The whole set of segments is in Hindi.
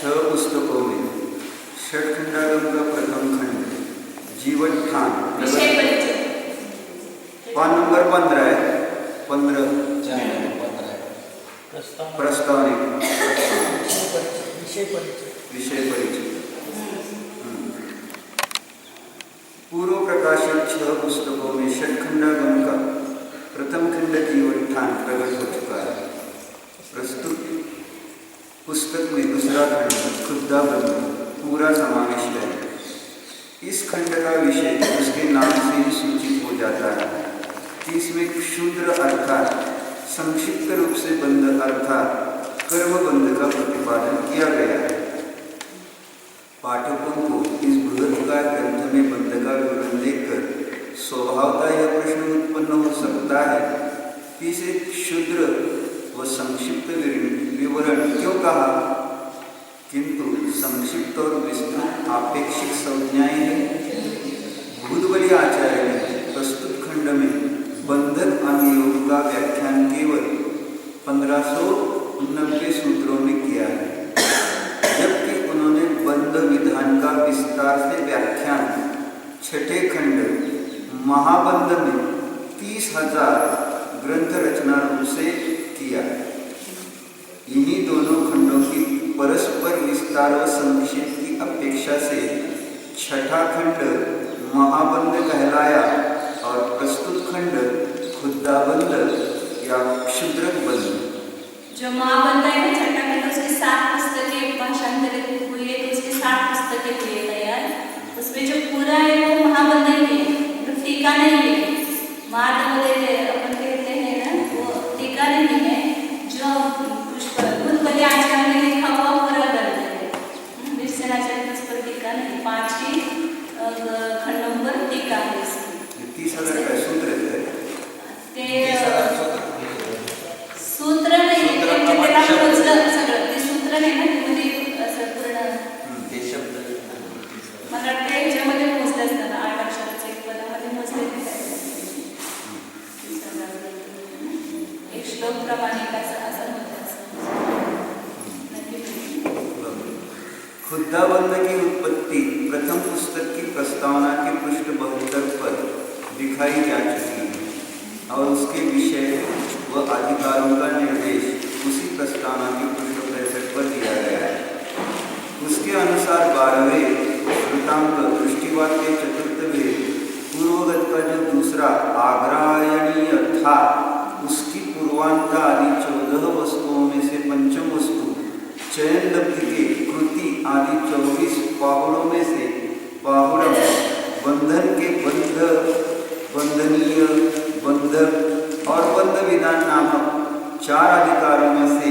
6 पुस्तकों में षटखंडागम का प्रथम खंड जीवोत्थान विषय परिचय पान नंबर 15 है। 15 प्रस्तावनिक विषय परिचय पूर्व प्रकाशित 6 पुस्तकों में षटखंडागम का प्रथम खंड जीवोत्थान प्रकट हो चुका है। प्रस्तुत पुस्तक में दूसरा खंड खुद्दा ब्रह्म पूरा समावेश है। इस खंड का विषय उसके नाम से ही सूचित हो जाता है कि इसमें क्षुद्र अर्थात संक्षिप्त रूप से बंध अर्थात कर्म बंध का प्रतिपादन किया गया है। पाठकों को इस बृहत्कार ग्रंथ में बंध का विवरण देखकर स्वभावतः यह प्रश्न उत्पन्न हो सकता है कि इसे क्षुद्र व संक्षिप्त विवरण क्यों कहा, किंतु संक्षिप्त और विस्तृत आपेक्षिक संज्ञाएं हैं। भूतबली आचार्य ने प्रस्तुत खंड में बंधक अनुयोग का व्याख्यान केवल 1590 सूत्रों में किया है, जबकि उन्होंने बंध विधान का विस्तार से व्याख्यान छठे खंड महाबंध में 30,000 ग्रंथ रचना रूप से किया। इन्हीं दोनों खंडों की परस्पर विस्तार व संक्षेप की अपेक्षा से छठा खंड महाबंध कहलाया और प्रस्तुत खंड खुद्दाबंध या क्षुद्रक बंध। जो महाबंध है ना छठा खंड, उसके 7 पुस्तकें भाषांतरित हुई है, तो उसके 7 पुस्तकें हुई है तैयार। उसमें जो पूरा है वो महाबंध ही है, तो टीका नहीं है। महाबंध अपन कहते हैं ना, वो टीका नहीं है। जो भूतबली आचार्य ने लिखा हुआ पूरा ग्रंथ है, विरसेनाचार्य उस पर टीका नहीं, 5 ही खंडों पर टीका है। 30,000 का सूत्र है, सूत्र नाही त्याला पोचलं सगळं ते सूत्र नाही ना, म्हणजे असं पूर्ण ते शब्द मला वाटतं याच्यामध्ये मोजले असतात 8 अक्षराचे एक पदामध्ये मोजले एक श्लोक प्रमाणे असं होतं। खुद्दाबंध की उत्पत्ति प्रथम पुस्तक की प्रस्तावना के पृष्ठ 72 पर दिखाई जा चुकी है और उसके विषय व अधिकारों का निर्देश उसी प्रस्तावना के पृष्ठ 65 पर दिया गया है। उसके अनुसार 12वें वृत्तांत दृष्टिवाद के चतुर्थ वेद पूर्वगत का जो दूसरा आग्रायणीय था, उसकी पूर्वांता आदि 14 वस्तुओं में से पंचम वस्तु चयन लब्धि के कृति आदि 24 पाहुड़ों में से पाहुड़म बंधन के बंध, बंधनीय, बंधक और बंध विधान नामक 4 अधिकारों में से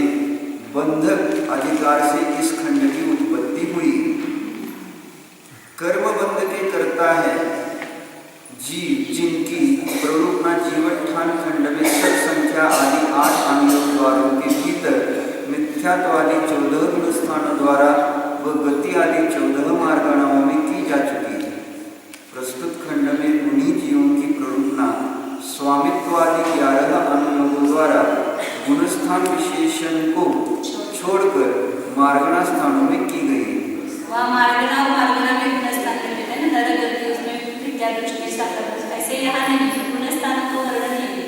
बंधक अधिकार से इस खंड की उत्पत्ति हुई। कर्म बंध के कर्ता है जीव, जिनकी प्ररूपणा जीवोत्थान खंड में सत संख्या आदि 8 अनुयोग द्वारों के भीतर मिथ्यात्वादि 14 गुणस्थानों द्वारा व गति आदि 14 मार्गणाओं में की जा चुकी है। प्रस्तुत खंड में उन्हीं जीवों की प्ररूपणा स्वामित्वादि 11 अनुयोगों द्वारा गुणस्थान विशेषण को छोड़कर मार्गणा स्थानों में की गई है। वहाँ मार्गणा में गुणस्थान कहते हैं ना, गति उसमें विद्या दृष्टि साकर, ऐसे यहाँ नहीं, गुणस्थान को वर्णन नहीं,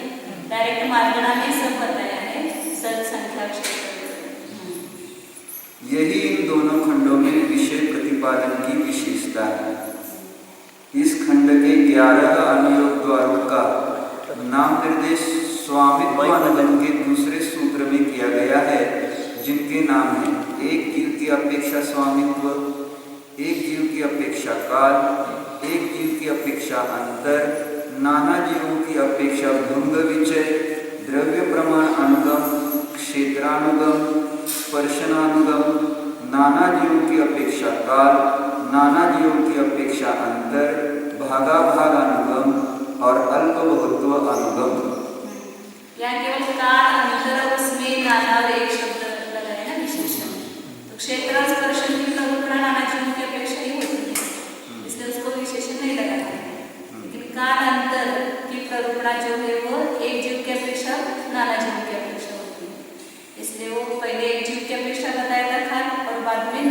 डायरेक्ट मार्गणा में सब बताया है, सत संख्या क्षेत्र। यही इन दोनों खंडों में विषय प्रतिपादन की विशेषता है। इस खंड के 11 अनुयोग द्वारों का नाम निर्देश स्वामित्व अनुगम के दूसरे सूत्र में किया गया है, जिनके नाम हैं एक जीव की अपेक्षा स्वामित्व, एक जीव की अपेक्षा काल, एक जीव की अपेक्षा अंतर, नाना जीवों की अपेक्षा भंग विचय, द्रव्य प्रमाण अनुगम, क्षेत्रानुगम, स्पर्शनानुगम, नाना जीवों की अपेक्षा काल, नाना जीवों की अपेक्षा अंतर, भागाभाग अनुगम और अल्प बहुत्व अनुगम। यहाँ केवल काल, अंतर और उसमें नाना और एक शब्द लगा है ना विशेषण। तो क्षेत्र स्पर्श की कल्पना नाना जीवों की अपेक्षा ही होती है, इसलिए उसको विशेषण नहीं लगाना है। लेकिन काल अंतर की कल्पना जो है वो एक जीव की अपेक्षा नाना जीव की अपेक्षा होती है, इसलिए वो पहले एक जीव की अपेक्षा बताया था काल और बाद में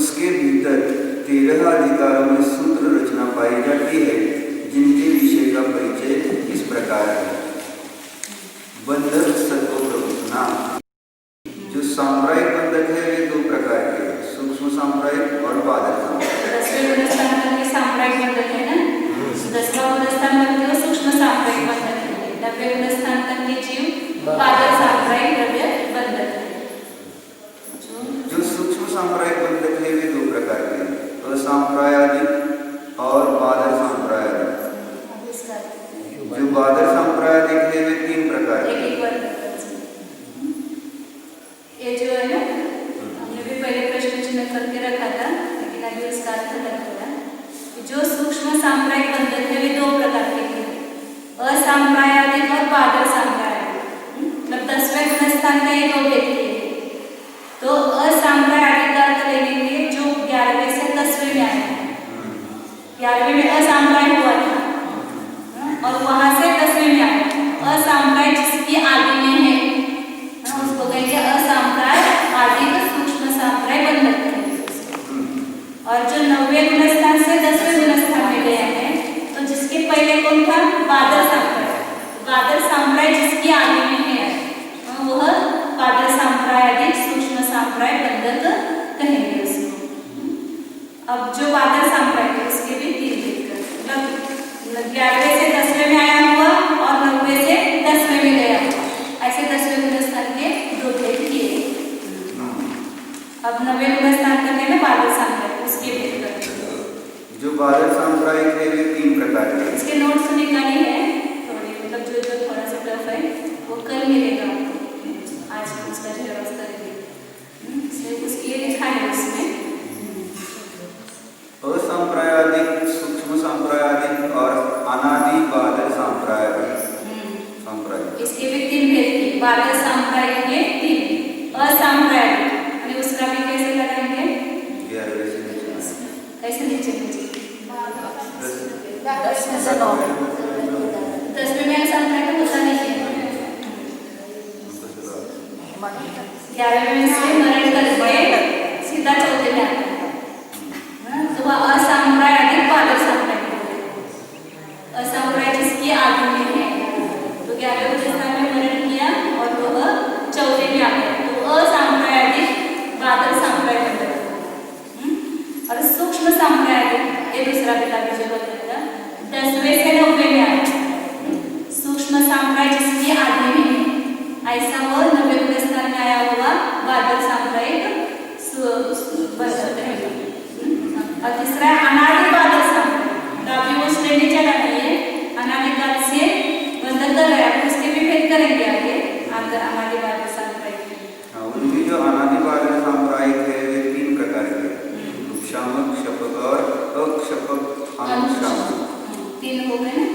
उसके भीतर 13 अधिकारों में सूत्र रचना पाई जाती है, जिनके विषय का परिचय इस प्रकार है। बंधक सत्व प्रभुना। जो सांप्रायिक बंधक है वे दो प्रकार के, सूक्ष्म सांप्रायिक और बाधक सांप्रायिक। 10वें गुणस्थान के सांप्रायिक बंधक है ना, 10वां गुणस्थान के सूक्ष्म सांप्रायिक बंधक है, 90वें गुणस्थान के जीव बाधक सांप्रायिक द्रव्य बंधक है। जो सूक्ष्म सांप्रायिक बंधक है वे दो प्रकार के, असांप्रायादिक और बाधक सांप्रायादिक। जो बाधक सांप्रायादिक है वे 3 प्रकार के। ये जो है ना, हमने भी पहले प्रश्न चिन्ह करके रखा था, लेकिन अभी इसका अर्थ अलग हो रहा। जो सूक्ष्म सांप्रायिक बंधक है वे 2 प्रकार के हैं, असांप्रायादिक और बाधक सांप्रायादिक। मतलब 10वें गुणस्थान का ये 2 व्यक्ति है। तो असांप्रायादिक का अर्थ लेंगे जो 11वें से 10वें में आया है। 11वें में असांप्रायिक हुआ था और वहां से 10वें में आया। असांप्रायिक जिसकी आदि में है उसको कहेंगे असांप्रायिक आदिक सूक्ष्म सांप्रायिक बंधक कहेंगे। और जो 90वें गुणस्थान से 10वें गुणस्थान में गया है, तो जिसके पहले कौन था? बाधक सांप्रायिक। बाधक सांप्रायिक जिसकी आदि में है वह बाधक सांप्रायादिक सूक्ष्म सांप्रायिक बंधक कहेंगे उसको। अब जो बाधक सांप्रायिक है उसके भी 3 भेद, मतलब 11वें से 10वें में आया हुआ और 90वें से 10वें में गया हुआ, ऐसे 10वें गुणस्थान के 2 भेद किए। अब 90वें गुणस्थान का है बाधक सांप्रायिक, उसके भेद करते। जो बाधक सांप्रायिक है वे 3 प्रकार के। इसके नोट्स निकाली है थोड़ी, मतलब जो थोड़ा सा टफ है वो कल मिलेगा आज उसका जो व्यवस्था है उसके लिखा है उसमें। असांप्रायादिक, सूक्ष्म सांप्रायादिक और अनादि बाधक सांप्रायादिक। इसके भी 3 भेद किए। बाधक सांप्रायिक के 3, असांप्रायिक यानी उसका भी कैसे लगाएंगे? 11वें से नीचे। कैसे नीचे? 10वें में असांप्रायिक होता नहीं है। 11वें से मरण करके सीधा 4थे में आता है, तो वह असांप्रायादिक बाधक सांप्रायिक है। असांप्रायिक जिसकी आदि में है, तो 11वें गुणस्थान में मरण किया और वह 4थे में आ गया, तो असांप्रायादिक बाधक सांप्रायिक बंधक। और सूक्ष्म सांप्रायादिक ये दूसरा विधा जो बताया 10वें से 90वें में आया। सूक्ष्म सांप्रायिक जिसकी आदि में है, ऐसा वो 90वें गुणस्थान में आया हुआ बाधक सांप्रायिक बंधक है। और तीसरा अनादि बाधक सांप्रायिक, तो अभी वो श्रेणी चला नहीं है, अनादिकाल से बंधक कर रहा है, उसके भी भेद करेंगे आगे अनादि बाधक सांप्रायिक। उनमें जो अनादि बाधक सांप्रायिक है वे 3 प्रकार के, उपशामक, क्षपक और अक्षपक अनुक्षामक। 3 हो गए ना।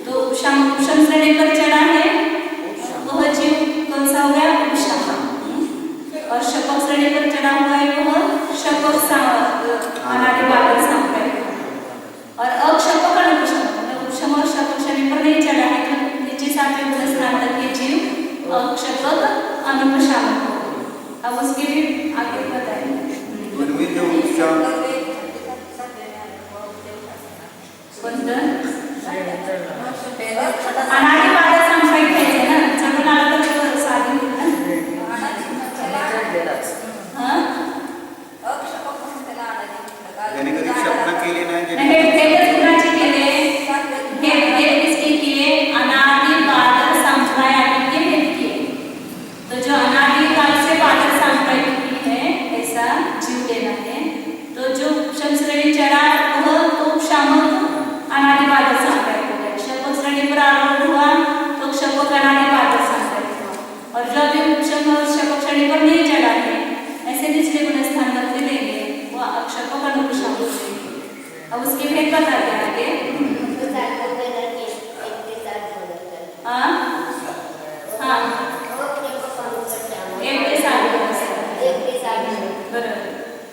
तो उपशामक उपशम श्रेणी पर चढ़ा है वह जीव कौन सा हो गया? उपशामक। और क्षपक श्रेणी पर चढ़ा हुआ है वह क्षपक अनादि बाधक सांप्रायिक। और अक्षपक अनुक्षामक, मतलब उपशम और क्षपक श्रेणी पर नहीं चढ़ा है तो नीचे 7वें गुणस्थान तक के जीव अक्षपक अनुक्षामक हो। अब उसके भी आगे बताएंगे। उनमें जो उपशामक अनादि बाधक सांप्रायिक है ना, जब आला तो साधी यानी कधी क्षपना केली नाही, नाही भेदच कुणाचे केले? भेद किसके किए? अनादि बाधक सांप्रायिक के भेद किए। तो जो अनादि काल से बाधक सांप्रायिक की है ऐसा जीव लेना है, तो जो उपशम श्रेणी चढ़ा वह तो उपशामक अनादि बाधक सांप्रायिक हो गया। क्षपक श्रेणी पर आरोहण हुआ तो क्षपक अनादि बाधक सांप्रायिक हुआ। और जो अभी उपशम और क्षपक श्रेणी पर नहीं चढ़ा है ऐसे निचले गुणस्थान करके लेंगे वो अक्षपक अनुक्षामक। अब उसके भेद बता दिया आगे। हाँ हाँ, एक के साथ बरोबर।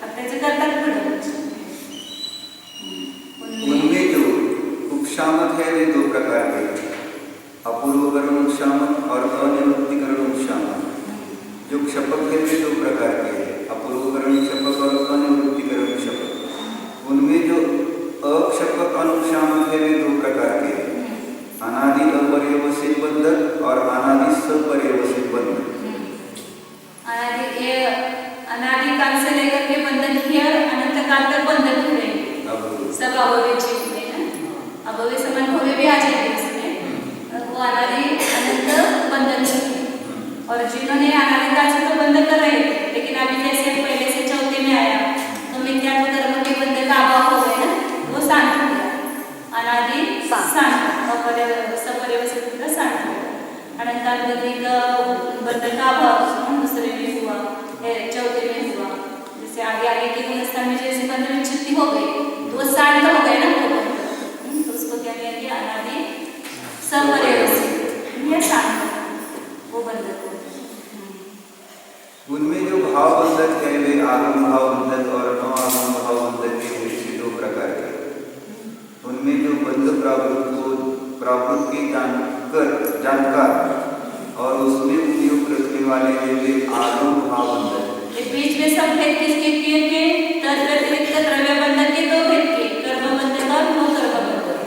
अब त्याचे करतात पुढे। उनमें जो उपशामक है वे 2 प्रकार के, अपूर्वकरण उपशामक और अनिवृत्तिकरण उपशामक। जो क्षपक है वे 2 प्रकार के, अपूर्वकरण क्षपक और अनिवृत्तिकरण अनुक्षामक है वे दो प्रकार के हैं, अनादि अपर्यवसित बंधक और अनादि सपर्यवसित बंधक। अनादि काल से लेकर के बंधन ही और अनंत काल तक बंधन ही रहेंगे। सब अभव्य जीव में है, अभव्य समान भव्य भी आ जाएंगे इसमें, वो अनादि अनंत बंधन है। और जिन्होंने अनादि काल से तो बंधन कर रहे थे, लेकिन अभी जैसे पहले से चौथे में आया तो मिथ्यात्व कर्म के बंधन का अभाव हो गया ना, वो शांत हो गया। अनादि शांत, सपर्यवसित का शांत हो गया। अनंतागति का बंधन का अभाव दूसरे में हुआ, चौथे में हुआ। जैसे आगे आगे के गुणस्थान में जैसे बंधन में छुट्टी हो गई तो वो शांत हो गए ना वो बंधन, तो उसको क्या कहते हैं? अनादि सपर्यवसित या शांत वो बंधन। उनमें जो भाव बंधक है वे आगम भाव बंधक और न आगम भाव बंधक के दो प्रकार के। उनमें जो बंध प्रावृत्त की जानकार और उसमें उपयोग रखने वाले हैं वे आगम भाव बंधक। बीच में सब भेद किसके किए के? तद्व्यतिरिक्त द्रव्य बंधन के दो भेद किए, कर्म बंधन और नो कर्म बंधन।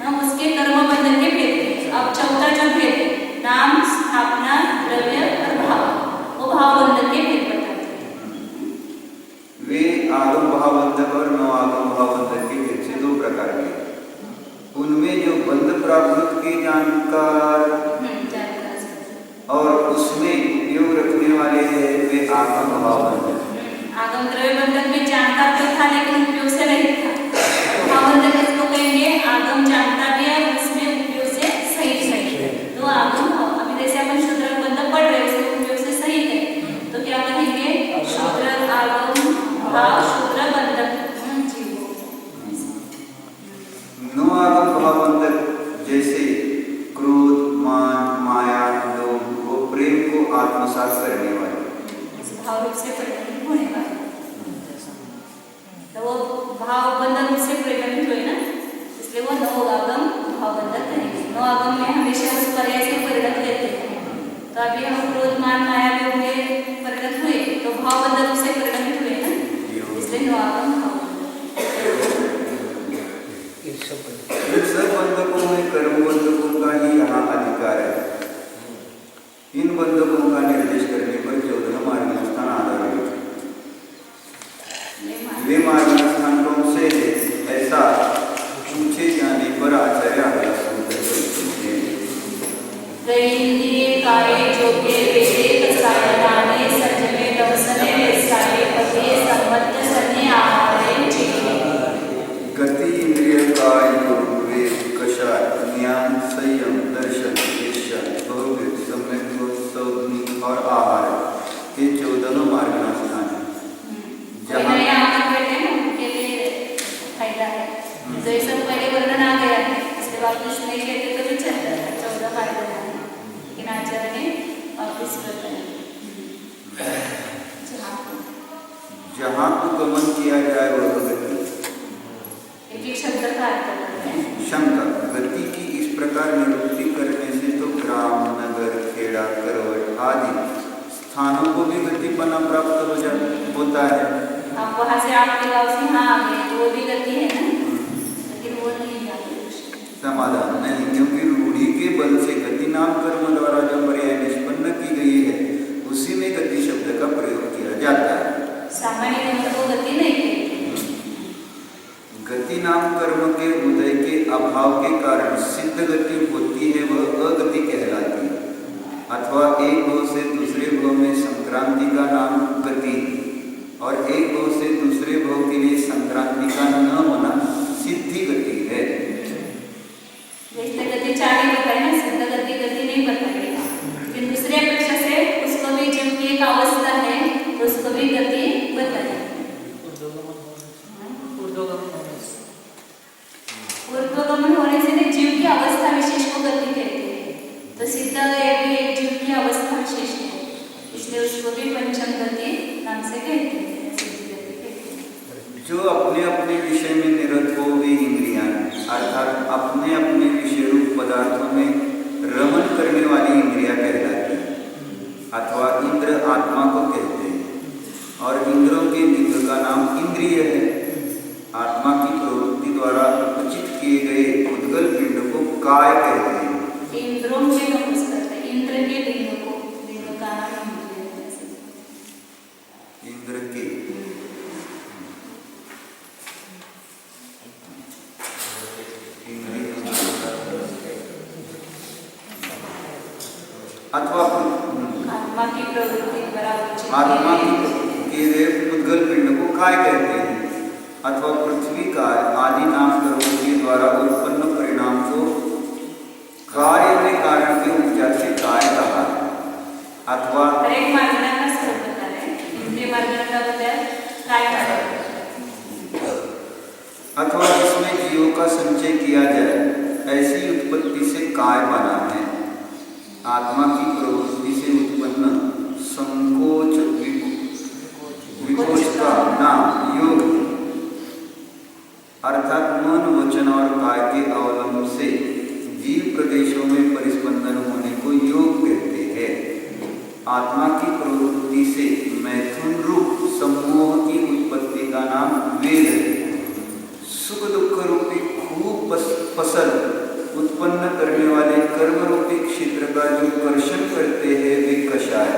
हम उसके कर्म बंधन के भेद किए। अब चौथा जो भेद है, नाम, स्थापना, द्रव्य और भाव, वो भाव बंधन के भेद बताते हैं। वे आगम भाव बंधक और न आगम भाव बंधक के भेद से दो प्रकार के। उनमें जो बंध प्रावृत्त की जानकार और उसमें उपयोग रखने वाले हैं वे आगम भाव बंधक। आगम द्रव्य बंधन में जानकार तो था लेकिन उपयोग से नहीं था। भाव बंधन इसको कहेंगे आगम जानता भी है, उसमें उपयोग से सही है। तो आगम भाव, अभी जैसे अपन शूद्र बंधन पढ़ रहे हैं उसमें उपयोग से सही है, तो क्या कहेंगे? शूद्र आगम भाव शूद्र बंधन। नो आगम भाव बंधक जैसे क्रोध, मान, माया, लोभ, वो प्रेम को आत्मसात करने वाले भाव रूप से परिणमित होने वाले, तो वो भाव बंधन रूप से परिणमित हुए ना, इसलिए वो नो आगम भाव बंधन करेंगे। नो आगम में हमेशा उस पर्याय से परिणत लेते हैं। तो अभी हम क्रोध, मान, माया, लोभ में परिणत हुए तो भाव बंधन रूप से परिणमित हुए ना, इसलिए नो आगम भाव। सब बंधकों में कर्म बंधकों का ही यहाँ अधिकार है। इन बंधकों का निर्देश करने पर 14 मार्ग स्थान आधारित वे मार्ग स्थान कौन से है? ऐसा पूछे जाने पर आचार्य आगे सुनते काये जोगे वेदे कसायदाने सजमे दवसने वेसाये पते संबद्ध सने आहारे चिके। गति, इंद्रिय, काय, वेद, कषाय, ज्ञान, संयम, दर्शन, निश्चय, भव्य, सम्यक, सौधनी और आहार ये 14 मार्ग स्थान है। जहाँ उनके लिए फायदा है, तो ये सब पहले वर्णन आ गया है, इसके बाद कुछ नहीं कहते तो भी चलता है। 14 फायदा है, लेकिन आचार्य ने वापिस बताया जहाँ को गमन किया जाए वह गति। एक शब्द का अर्थ है शंका। गति की इस प्रकार निरुक्ति करने से तो ग्राम, नगर, खेड़ा, करवट आदि स्थानों को भी गतिपना प्राप्त होता है। आप वहाँ से आपके गाँव से यहाँ आ गए तो वो भी गति है ना, लेकिन वो नहीं जाते। समाधान नहीं, क्योंकि रूढ़ी के बल से गति नाम कर्म द्वारा जो पर्याय निष्पन्न की गई है उसी में गति शब्द का प्रयोग किया जाता है। सामान्य ढंग को गति नहीं कहते। गति नाम कर्म के उदय के अभाव के कारण सिद्ध गति होती है वह अगति कहलाती है, अथवा एक भाव से दूसरे भाव में संक्रांति का नाम गति और एक भाव से दूसरे भाव के लिए संक्रांति का न होना सिद्धि गति है। जैसे गति चाली बताए ना, सिद्ध गति नहीं बताई, लेकिन दूसरे अपेक्षा से उसको भी जबकि एक अवस्था है तो उसको भी गति बताई। ऊर्ध्वगमन होने से जीव की अवस्था विशेष को गति कहते हैं, तो सिद्ध एक जीव की अवस्था विशेष है, इसलिए उसको भी पंचम गति नाम से कहते हैं। जो अपने अपने विषय में निरत हो वे इंद्रियां अर्थात अपने अपने विषय रूप पदार्थों में रमन करने वाली इंद्रियां कहलाती हैं, अथवा इंद्र आत्मा को कहते हैं। और इंद्रों के इंद्र का नाम इंद्रिय है। आत्मा की प्रवृत्ति द्वारा उपचित किए काय कहते हैं? इंद्रों के नमस्कार करते हैं, इंद्र के लिंग को, लिंग का नाम इंद्र है ऐसे। इंद्र के अथवा आत्मा की प्रवृत्ति द्वारा आत्मा के उद्गल पिंड को काय कहते हैं? अथवा पृथ्वी काय आदि नामकरणों के द्वारा उत्पन्न परिणाम को कार्य में कारण की ऊर्जा से काय कहा है? अथवा हर एक मार्गना का स्वरूप बता रहे हैं, इंद्रिय मार्गना का बताया काय कहा, अथवा जिसमें जीवों का संचय किया जाए ऐसी उत्पत्ति से काय बना है। आत्मा की प्रवृत्ति से उत्पन्न संकोच विकोच का नाम योग, अर्थात मन वचन और काय के अवलंब से जीव प्रदेशों में परिस्पंदन होने को योग कहते हैं। आत्मा की प्रवृत्ति से मैथुन रूप समूह की उत्पत्ति का नाम वेद है। सुख दुख रूपी खूब फसल उत्पन्न करने वाले कर्म रूपी क्षेत्र का जो कर्षण करते हैं वे कषाय,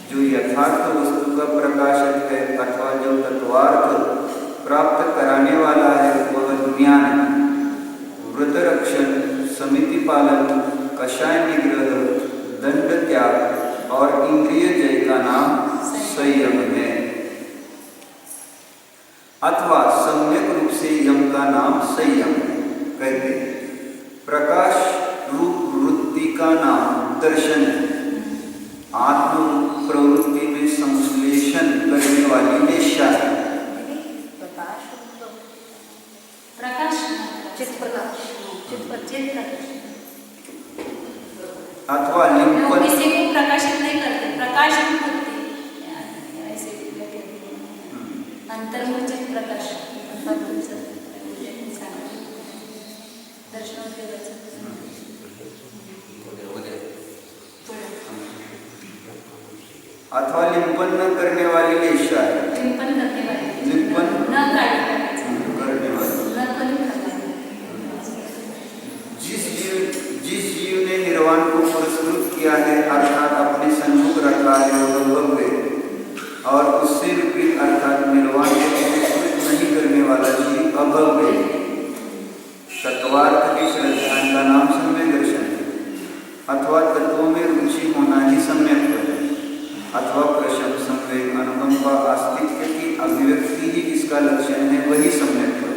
जो यथार्थ वस्तु का प्रकाशक है अथवा जो तत्वार्थ प्राप्त कराने वाला है वह ज्ञान, व्रत रक्षण, समिति पालन, कषाय निग्रह, दंड त्याग और इंद्रिय जय का नाम संयम है। अथवा सम्यक रूप से यम का नाम संयम कहते हैं। प्रकाश रूप वृत्ति का नाम दर्शन है। आत्म प्रवृत्ति में संश्लेषण करने वाली निशा है। प्रकाश चित्त प्रकाश, अथवा लिंपन किसी को प्रकाशित नहीं करते, प्रकाशित करते ऐसे अंतर्मुचित प्रकाश दर्शन अथवा लिंपन न करने वाली लेशा है। लिंपन करने वाली, लिंपन न करने वाली, जिस जीव ने निर्वाण को पुरस्कृत किया है अर्थात अपने सन्मुख रखा है भव्य, और उससे विपरीत अर्थात निर्वाण को पुरस्कृत नहीं करने वाला जीव अभव्य। तत्वार्थ की श्रद्धा का नाम सम्यक दर्शन है। अथवा तत्वों में रुचि होना ही सम्यक है। अथवा प्रशम संवेग अनुकंपा अस्तित्व की अभिव्यक्ति ही इसका लक्षण है, वही सम्यक है।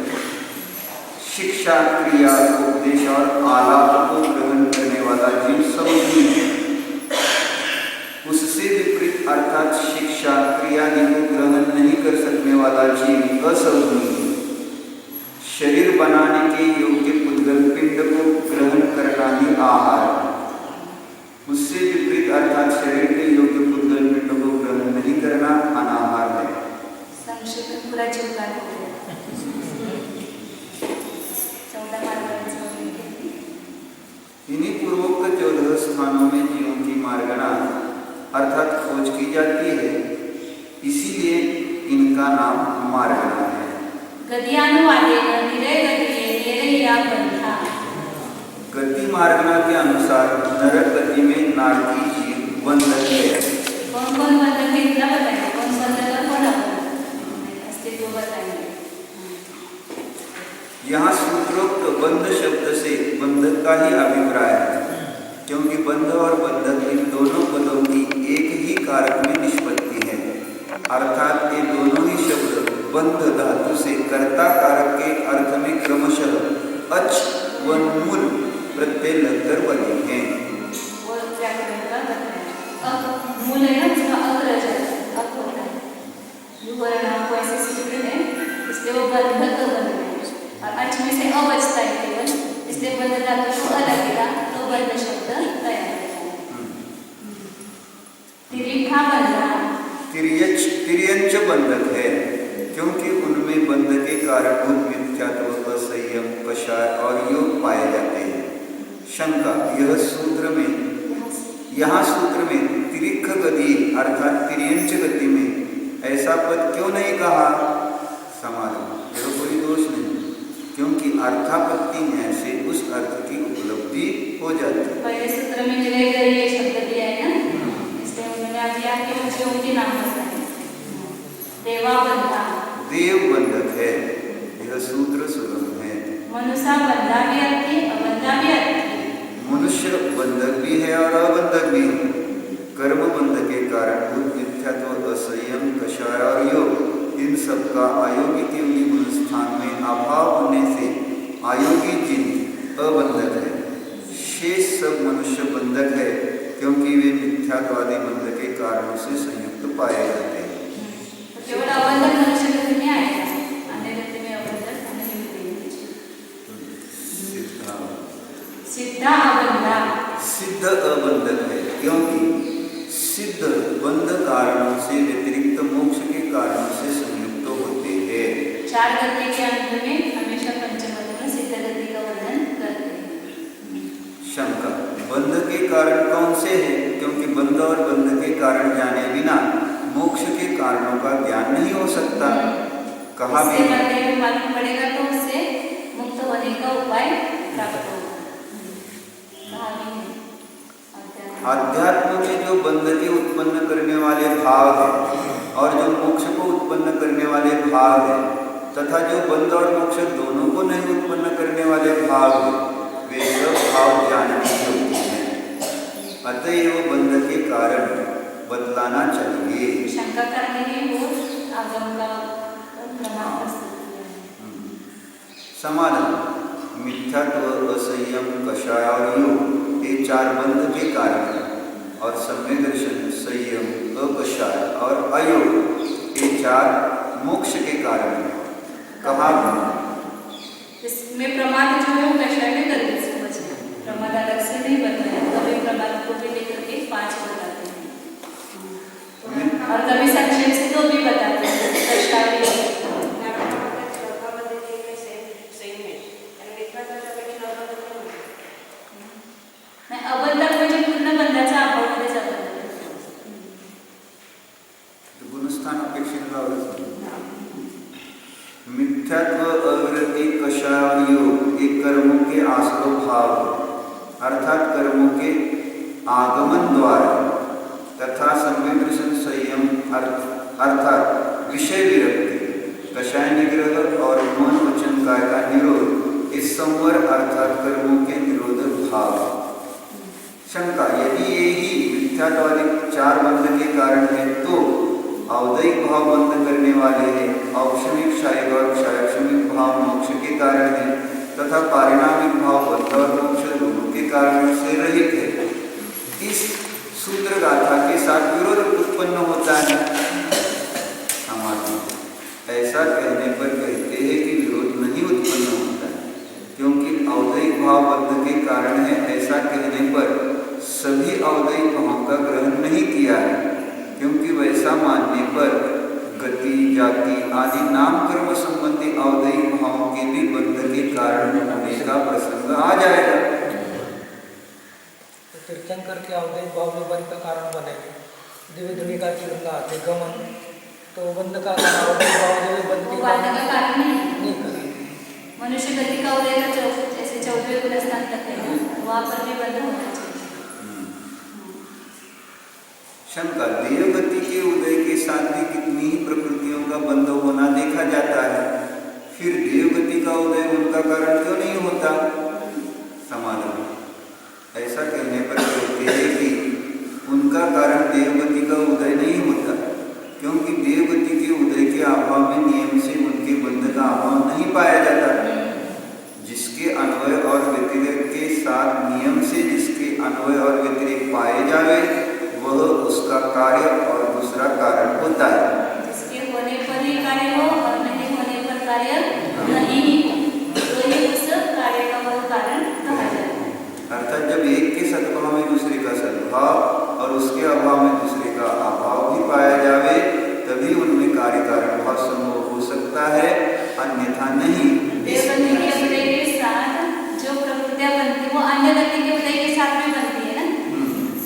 शिक्षा क्रिया उपदेश और आलाप को ग्रहण करने वाला जीव समझी है। उससे विपरीत अर्थात शिक्षा क्रिया को ग्रहण नहीं कर सकने वाला जीव असमझी है। शरीर बनाने के योग्य पुद्गल पिंड को ग्रहण करना ही आहार है। उससे विपरीत अर्थात शरीर के योग्य पुद्गल पिंड को ग्रहण नहीं करना अनाहार है। संक्षेप में पूरा जीवकाल हो गया। 14 मार्गांचा इन्हीं पूर्वोक्त 14 स्थानों में जीवों की मार्गणा अर्थात खोज की जाती है, इसीलिए इनका नाम मार्गणा है। गद्यानुवादेन निरय गतिये निरया बंधा। गति मार्गणा के अनुसार नरक गति में नारकी जीव बंधन है। कौन कौन बंधन है इतना बताएंगे, कौन बंधन और कौन अस्तित्व बताएंगे। यहाँ सूत्रोक्त बंध शब्द से बंधक का ही अभिप्राय है, क्योंकि बंध और बंधक इन दोनों पदों की एक ही कारक में निष्पत्ति है। अर्थात ये दोनों ही शब्द बंध धातु से कर्ता कारक के अर्थ में क्रमशः अच व मूल प्रत्यय लगकर बने हैं। वो व्याकरण का बताया। अब मूल है ना, जिसका अग्रज है, अब होता है वर्ण को ऐसे सूत्र है, इसलिए वो बंधक बन गए। और अच में से अ बचता है केवल, इसलिए बंध धातु को अ लगेगा तो बंध शब्द तैयार होगा। तिरिखा बंधना तिर्यंच बंधक है, क्योंकि उनमें बंध के कारणभूत मिथ्यात्व, असंयम, कषाय और योग पाए जाते हैं। शंका, यहाँ सूत्र में तिरिख गति अर्थात तिर्यंच गति में ऐसा पद क्यों नहीं कहा? समाधान, यह कोई दोष नहीं, क्योंकि अर्थापत्ति न्याय से उस अर्थ की हो जाती है। पहले सूत्र में मिलेगा ये शब्द दिया है ना, इसलिए उन्होंने आज यहाँ के मुझे उनके नाम बताए। देवा बंधा, देव बंधक है, यह सूत्र सुलभ है। मनुष्य बंधा भी आती, अबंधा भी आती। मनुष्य बंधक भी है और अबंधक भी है। कर्म बंध के कारण मिथ्यात्व, असंयम, कषाय और योग, इन सब का अयोगी केवली गुणस्थान में अभाव होने से अयोगी जीव अबंधक है। शेष सब मनुष्य बंधक है, क्योंकि वे मिथ्यात्वादी बंध के कारणों से संयुक्त पाए जाते हैं। तो केवल अबंधक मनुष्य गति में आएगा, अन्य गति में अबंधक नहीं मिलेगी। सिद्ध अबंधा, सिद्ध अबंधक है, क्योंकि सिद्ध बंध कारणों से व्यतिरिक्त मोक्ष के कारणों से संयुक्त होते हैं। चार गति के अंत में हमेशा पंचमत में सिद्ध गति का वर्णन करते हैं। शंका, बंध के कारण कौन से हैं? क्योंकि बंध और बंध के कारण जाने बिना मोक्ष के कारणों का ज्ञान नहीं हो सकता। कहा भी मालूम पड़ेगा तो उससे मुक्त होने का उपाय प्राप्त होगा। कहा भी है अध्यात्म में जो बंध के उत्पन्न करने वाले भाव है और जो मोक्ष को उत्पन्न करने वाले भाव है, तथा जो बंध और मोक्ष दोनों को नहीं उत्पन्न करने वाले भाव है, वे सब भाव जानने योग्य हैं। अतएव बंध के कारण बदलाना चाहिए। शंका करने के वो आगम का प्रमाण प्रस्तुत किया। समाधान, मिथ्यात्व, असंयम, कषाय और योग, ये चार बंध के कारण हैं, और सम्यक दर्शन, संयम, अकषाय और अयोग, ये चार मोक्ष के कारण हैं। कहा इसमें प्रमाद जो है वो कषाय में करके समझना, प्रमाद अलग से नहीं बताया। कभी प्रमाद को भी लेकर के 5 बताते हैं, और कभी संक्षेप से 2 भी बताते हैं। कषाय अबंधक म्हणजे पूर्ण बंधाचा अभाव मध्ये जातात। गुणस्थान अपेक्षित लावलं। मिथ्यात्व, अविरति, कषाय और योग, एक कर्मों के आश्रव भाव, अर्थात कर्मों के आगमन द्वारा, तथा सम्यक दर्शन, संयम अर्थात विषय विरक्ति, कषाय निग्रह और मन वचन काय का निरोध, इस संवर अर्थात कर्मों के निरोधक भाव। शंका, यदि ये ही मिथ्यात्वादी चार बंध के कारण है, तो अवदैहिक भाव बंध करने वाले हैं, औक्षणिक, शारीरिक और क्षायक्षणिक भाव मोक्ष के कारण है, तथा पारिणामिक भाव बंध और मोक्ष दोनों के कारण से रहित है। इस सूत्र गाथा के साथ विरोध उत्पन्न होता है। ऐसा कहने पर कहते हैं कि विरोध नहीं उत्पन्न होता है, क्योंकि अवदैहिक भाव बंध के कारण है। ऐसा कहने पर सभी अवदैहिक भावों का ग्रहण नहीं किया है, क्योंकि वैसा मानने पर गति, जाति आदि नाम कर्म संबंधी अवदैहिक भावों के भी बंध के कारण होने का प्रसंग आ जाएगा। तो तीर्थंकर के अवदैहिक भाव में बंध का कारण बनेगा। दिव्य धुनी का चिरंगा गमन, तो बंध का अवदैहिक भाव बंध के कारण नहीं करेगा। मनुष्य गति का उदय का जैसे 14वें गुणस्थान तक है ना, वहाँ पर भी बंध होना चाहिए। शंका, देव गति के उदय के साथ भी कितनी ही प्रकृतियों का बंध होना देखा जाता है, फिर देव गति का उदय उनका कारण क्यों नहीं होता? समाधान, ऐसा कहने पर कहते हैं कि उनका कारण देवगति का उदय नहीं होता, क्योंकि देवगति के उदय के अभाव में नियम से उनके बंध का अभाव नहीं पाया जाता। जिसके अन्वय और व्यतिरेक के साथ नियम से जिसके अन्वय और व्यतिरेक पाए जावे, वह उसका कार्य और दूसरा कारण होता है। जिसके होने पर ही कार्य हो और नहीं होने पर कार्य नहीं हो, तो ये उस कार्य का वह कारण कहा जाता है। अर्थात जब एक के सद्भाव में दूसरे का सद्भाव और उसके अभाव में दूसरे का अभाव भी पाया जावे, तभी उनमें कार्य कारण भाव संभव हो सकता है, अन्यथा नहीं। देवगति के उदय के साथ जो प्रकृतियां बनती वो अन्य गति के उदय के साथ में बनती है ना,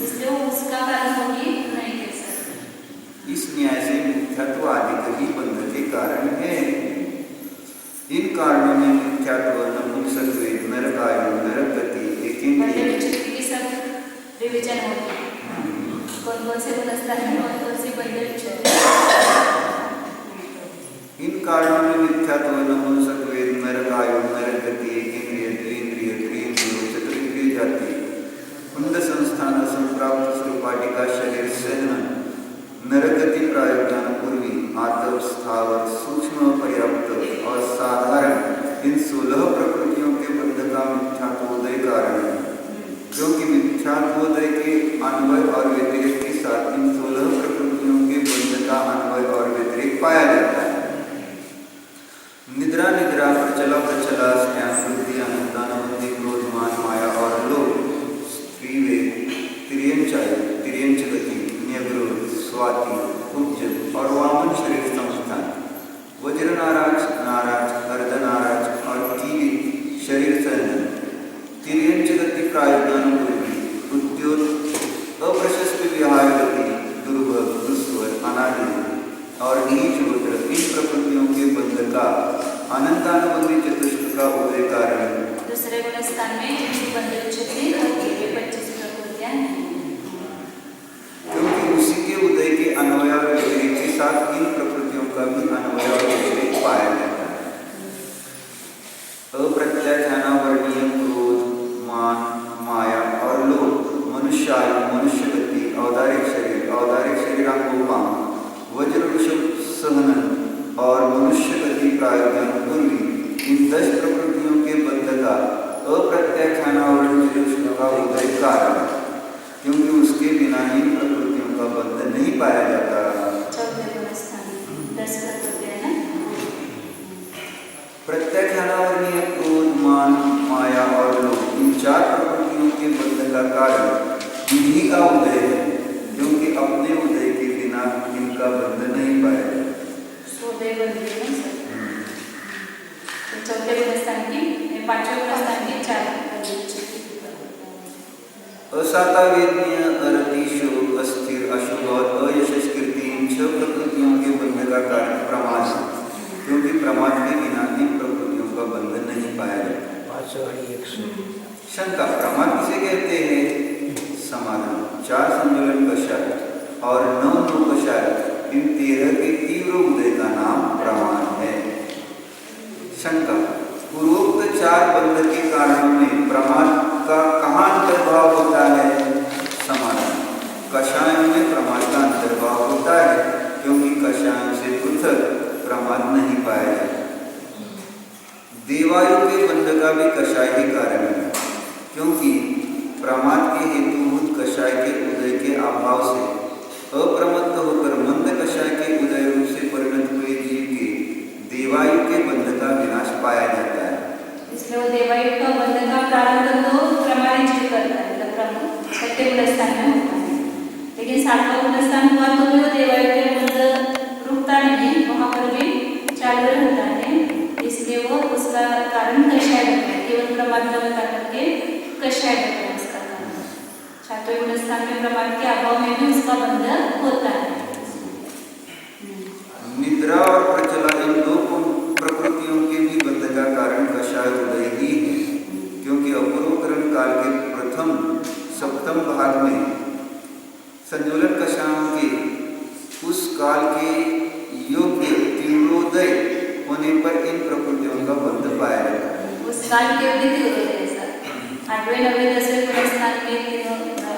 इसलिए वो उसका कारण हो ही नहीं कह सकते। इस न्याय से मिथ्यात्व आदि कभी बंध के कारण है। इन कारणों में मिथ्यात्व, नपुंसक, नरकायु, नरक गति, रिविजन होती है, कौन कौन से गुणस्थान में कौन कौन सी बंधन विच्छेद। इन कारणों में मिथ्यात्व, नपुंसकत्व, नरकायु, नरगति, इंद्रिय, त्रिंद्रिय, त्रिंद्रिय, चतुरिंद्रिय जाति, कुंड संस्थान, संप्राप्त स्वरूपाटिका शरीर सहन, नरगति प्रायोजन पूर्वी, आतप, स्थावर, सूक्ष्म, पर्याप्त और साधारण इन 16 प्रकृतियों के बंध का मिथ्यात्वोदय कारण है। क्योंकि मिथ्यात्वोदय के अन्वय और व्यतिरेक के साथ इन 16 प्रकृतियों के बंध का अन्वय और व्यतिरेक पाया जाता है। निद्रा, निद्रा, प्रचला, प्रचला, स्त्यान, वृद्धि, अनुदान, बुद्धि, क्रोध, मान, माया और लोभ, स्त्रीवे, तिर्यंचायु, तिर्यंचगति, न्यग्रोध, स्वाति, कुब्ज और वामन शरीर संस्थान, वज्र नाराज, नाराज, अर्धनाराज और कीवी शरीर सहन, तिर्यंचगति प्रायोजन पूर्वी, उद्योत, अप्रशस्त विहार गति, दुर्भग, दुस्वर, अनादि और नीच गोत्र, इन प्रकृतियों के बंध का अनंतानुबंधी चतुष्ट का उदय कारण है। दूसरे गुणस्थान में जिनकी बंध विच्छेद नहीं होती वे 25 प्रकृतियां हैं। क्योंकि उसी के उदय के अन्वय और व्यतिरेक के साथ इन प्रकृतियों का भी अन्वय और व्यतिरेक पाया जाता है। अप्रत्याख्यानावर्णीय क्रोध, मान, माया और लोभ, मनुष्यायु, मनुष्य गति, औदारिक शरीरांगोपांग, वज्र वृषभ सहनन और मनुष्य गति प्रायोजन पूर्वी, इन 10 प्रकृतियों के बंध का अप्रत्याख्यानावर्णीय चतुष्ट का उदय कारण, क्योंकि उसके बिना इन प्रकृतियों का बंध नहीं पाया जाता। चौथे गुणस्थान 10 प्रकृतियां हैं। प्रत्याख्यानावर्णीय क्रोध, मान, माया और लोभ, इन 4 प्रकृतियों के बंध का कारण इन्हीं का उदय है, क्योंकि अपने उदय के बिना इनका बंध नहीं पाया जाता। चौथे गुणस्थान की, 5वें गुणस्थान की 4 असातावेदनीय, अरति, शोक, अस्थिर, अशुभ और अयशस कीर्ति, इन 6 प्रकृतियों के बंध का कारण प्रमाद है, क्योंकि प्रमाद के बिना इन प्रकृतियों का बंध नहीं पाया जाता। शंका, प्रमाद किसे कहते हैं? समाधान, 4 संयोजन कषाय और 9 कषाय, इन 13 के तीव्र उदय का नाम प्रमाद है। शंका, पूर्वोक्त 4 बंध के कारणों में प्रमाद का कहाँ अंतर्भाव होता है? समाधान, कषायों में प्रमाद का अंतर्भाव होता है, क्योंकि कषायों से पृथक प्रमाद नहीं पाया जाता। देवायु के बंध का भी कषाय ही कारण है, क्योंकि प्रमाद के हेतुभूत कषाय के उदय के अभाव से अप्रमत्त होकर मंद कषाय के उदय रूप से परिणत हुए जीव के देवायु के बंध का विनाश पाया जाता है। इसलिए वो देवायु का बंध का प्रारंभ तो प्रमादी जीव करता है, मतलब प्रमुख 6वें गुणस्थान में होता है, लेकिन 7वां गुणस्थान हुआ तो भी वो देवायु के बंध रुकता नहीं, वहाँ पर भी चालू रहता है, इसलिए वो उसका कारण कषाय बनता है, केवल प्रमाद का बता करके कषाय बनता है उसका कारण। 7वें गुणस्थान में प्रमाद के अभाव में भी उसका बंध होता है। निद्रा और प्रचला, इन 2 प्रकृतियों के भी बंध का कारण कषाय उदय ही है, क्योंकि अपूर्वकरण काल के प्रथम सप्तम भाग में संयोजन कषायों के उस काल के योग्य तीव्रोदय होने पर इन प्रकृतियों का बंध पाया जाता है। उस काल के योग्य तीव्रोदय सर 8वें 9वें 10वें गुणस्थान में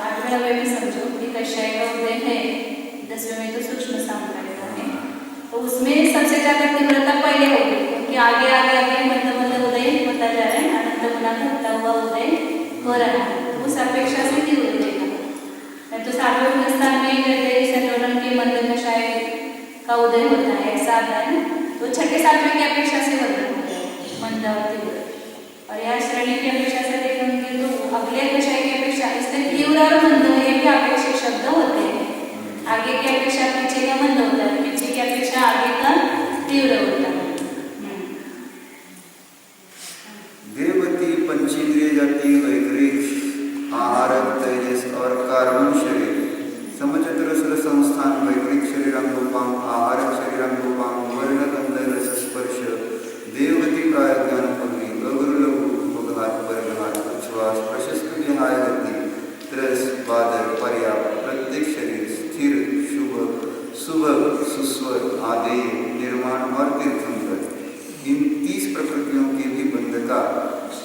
8वें 9वें में समझो कि कषाय का उदय है, 10वें में तो सूक्ष्म सांख्य है, तो उसमें सबसे ज्यादा तीव्रता पहले होगी, क्योंकि आगे आगे आगे मंद मंद उदय होता जा रहा है, अनंत गुना घटता हुआ उदय हो रहा है, तो उस अपेक्षा से तीव्र उदय है। तो 7वें गुणस्थान में जैसे संयोजन के मंद कषाय का उदय होता है, ऐसा आता है, तो 6ठे 7वें की अपेक्षा से मंद और तीव्र, और यह श्रेणी की अपेक्षा से देखेंगे तो अगले कषाय की अपेक्षा, इसलिए तीव्र और मंद ये भी अपेक्षित शब्द होते हैं। आगे की अपेक्षा पीछे का मंद होता है, पीछे की अपेक्षा आगे का तीव्र होता है। देवगति, पंचेंद्रिय जाति, वैकृत, आहार, तेजस और कार्बन शरीर, समचतुरस्र संस्थान, वैकृत शरीरांगोपांग, आहार शरीरांगोपांग, वर्ण, गंध, रस, स्पर्श, देवगति प्रायोजन पूर्वी, अगुरु लघु, उपघात, परघात, उच्छ्वास, प्रशस्त विहाय गति, त्रस, बादर, पर्याप्त, प्रत्येक शरीर, स्थिर, शुभ, सुभग, सुस्वर, आदेय, निर्माण और तीर्थंकर, इन 30 प्रकृतियों के भी बंध का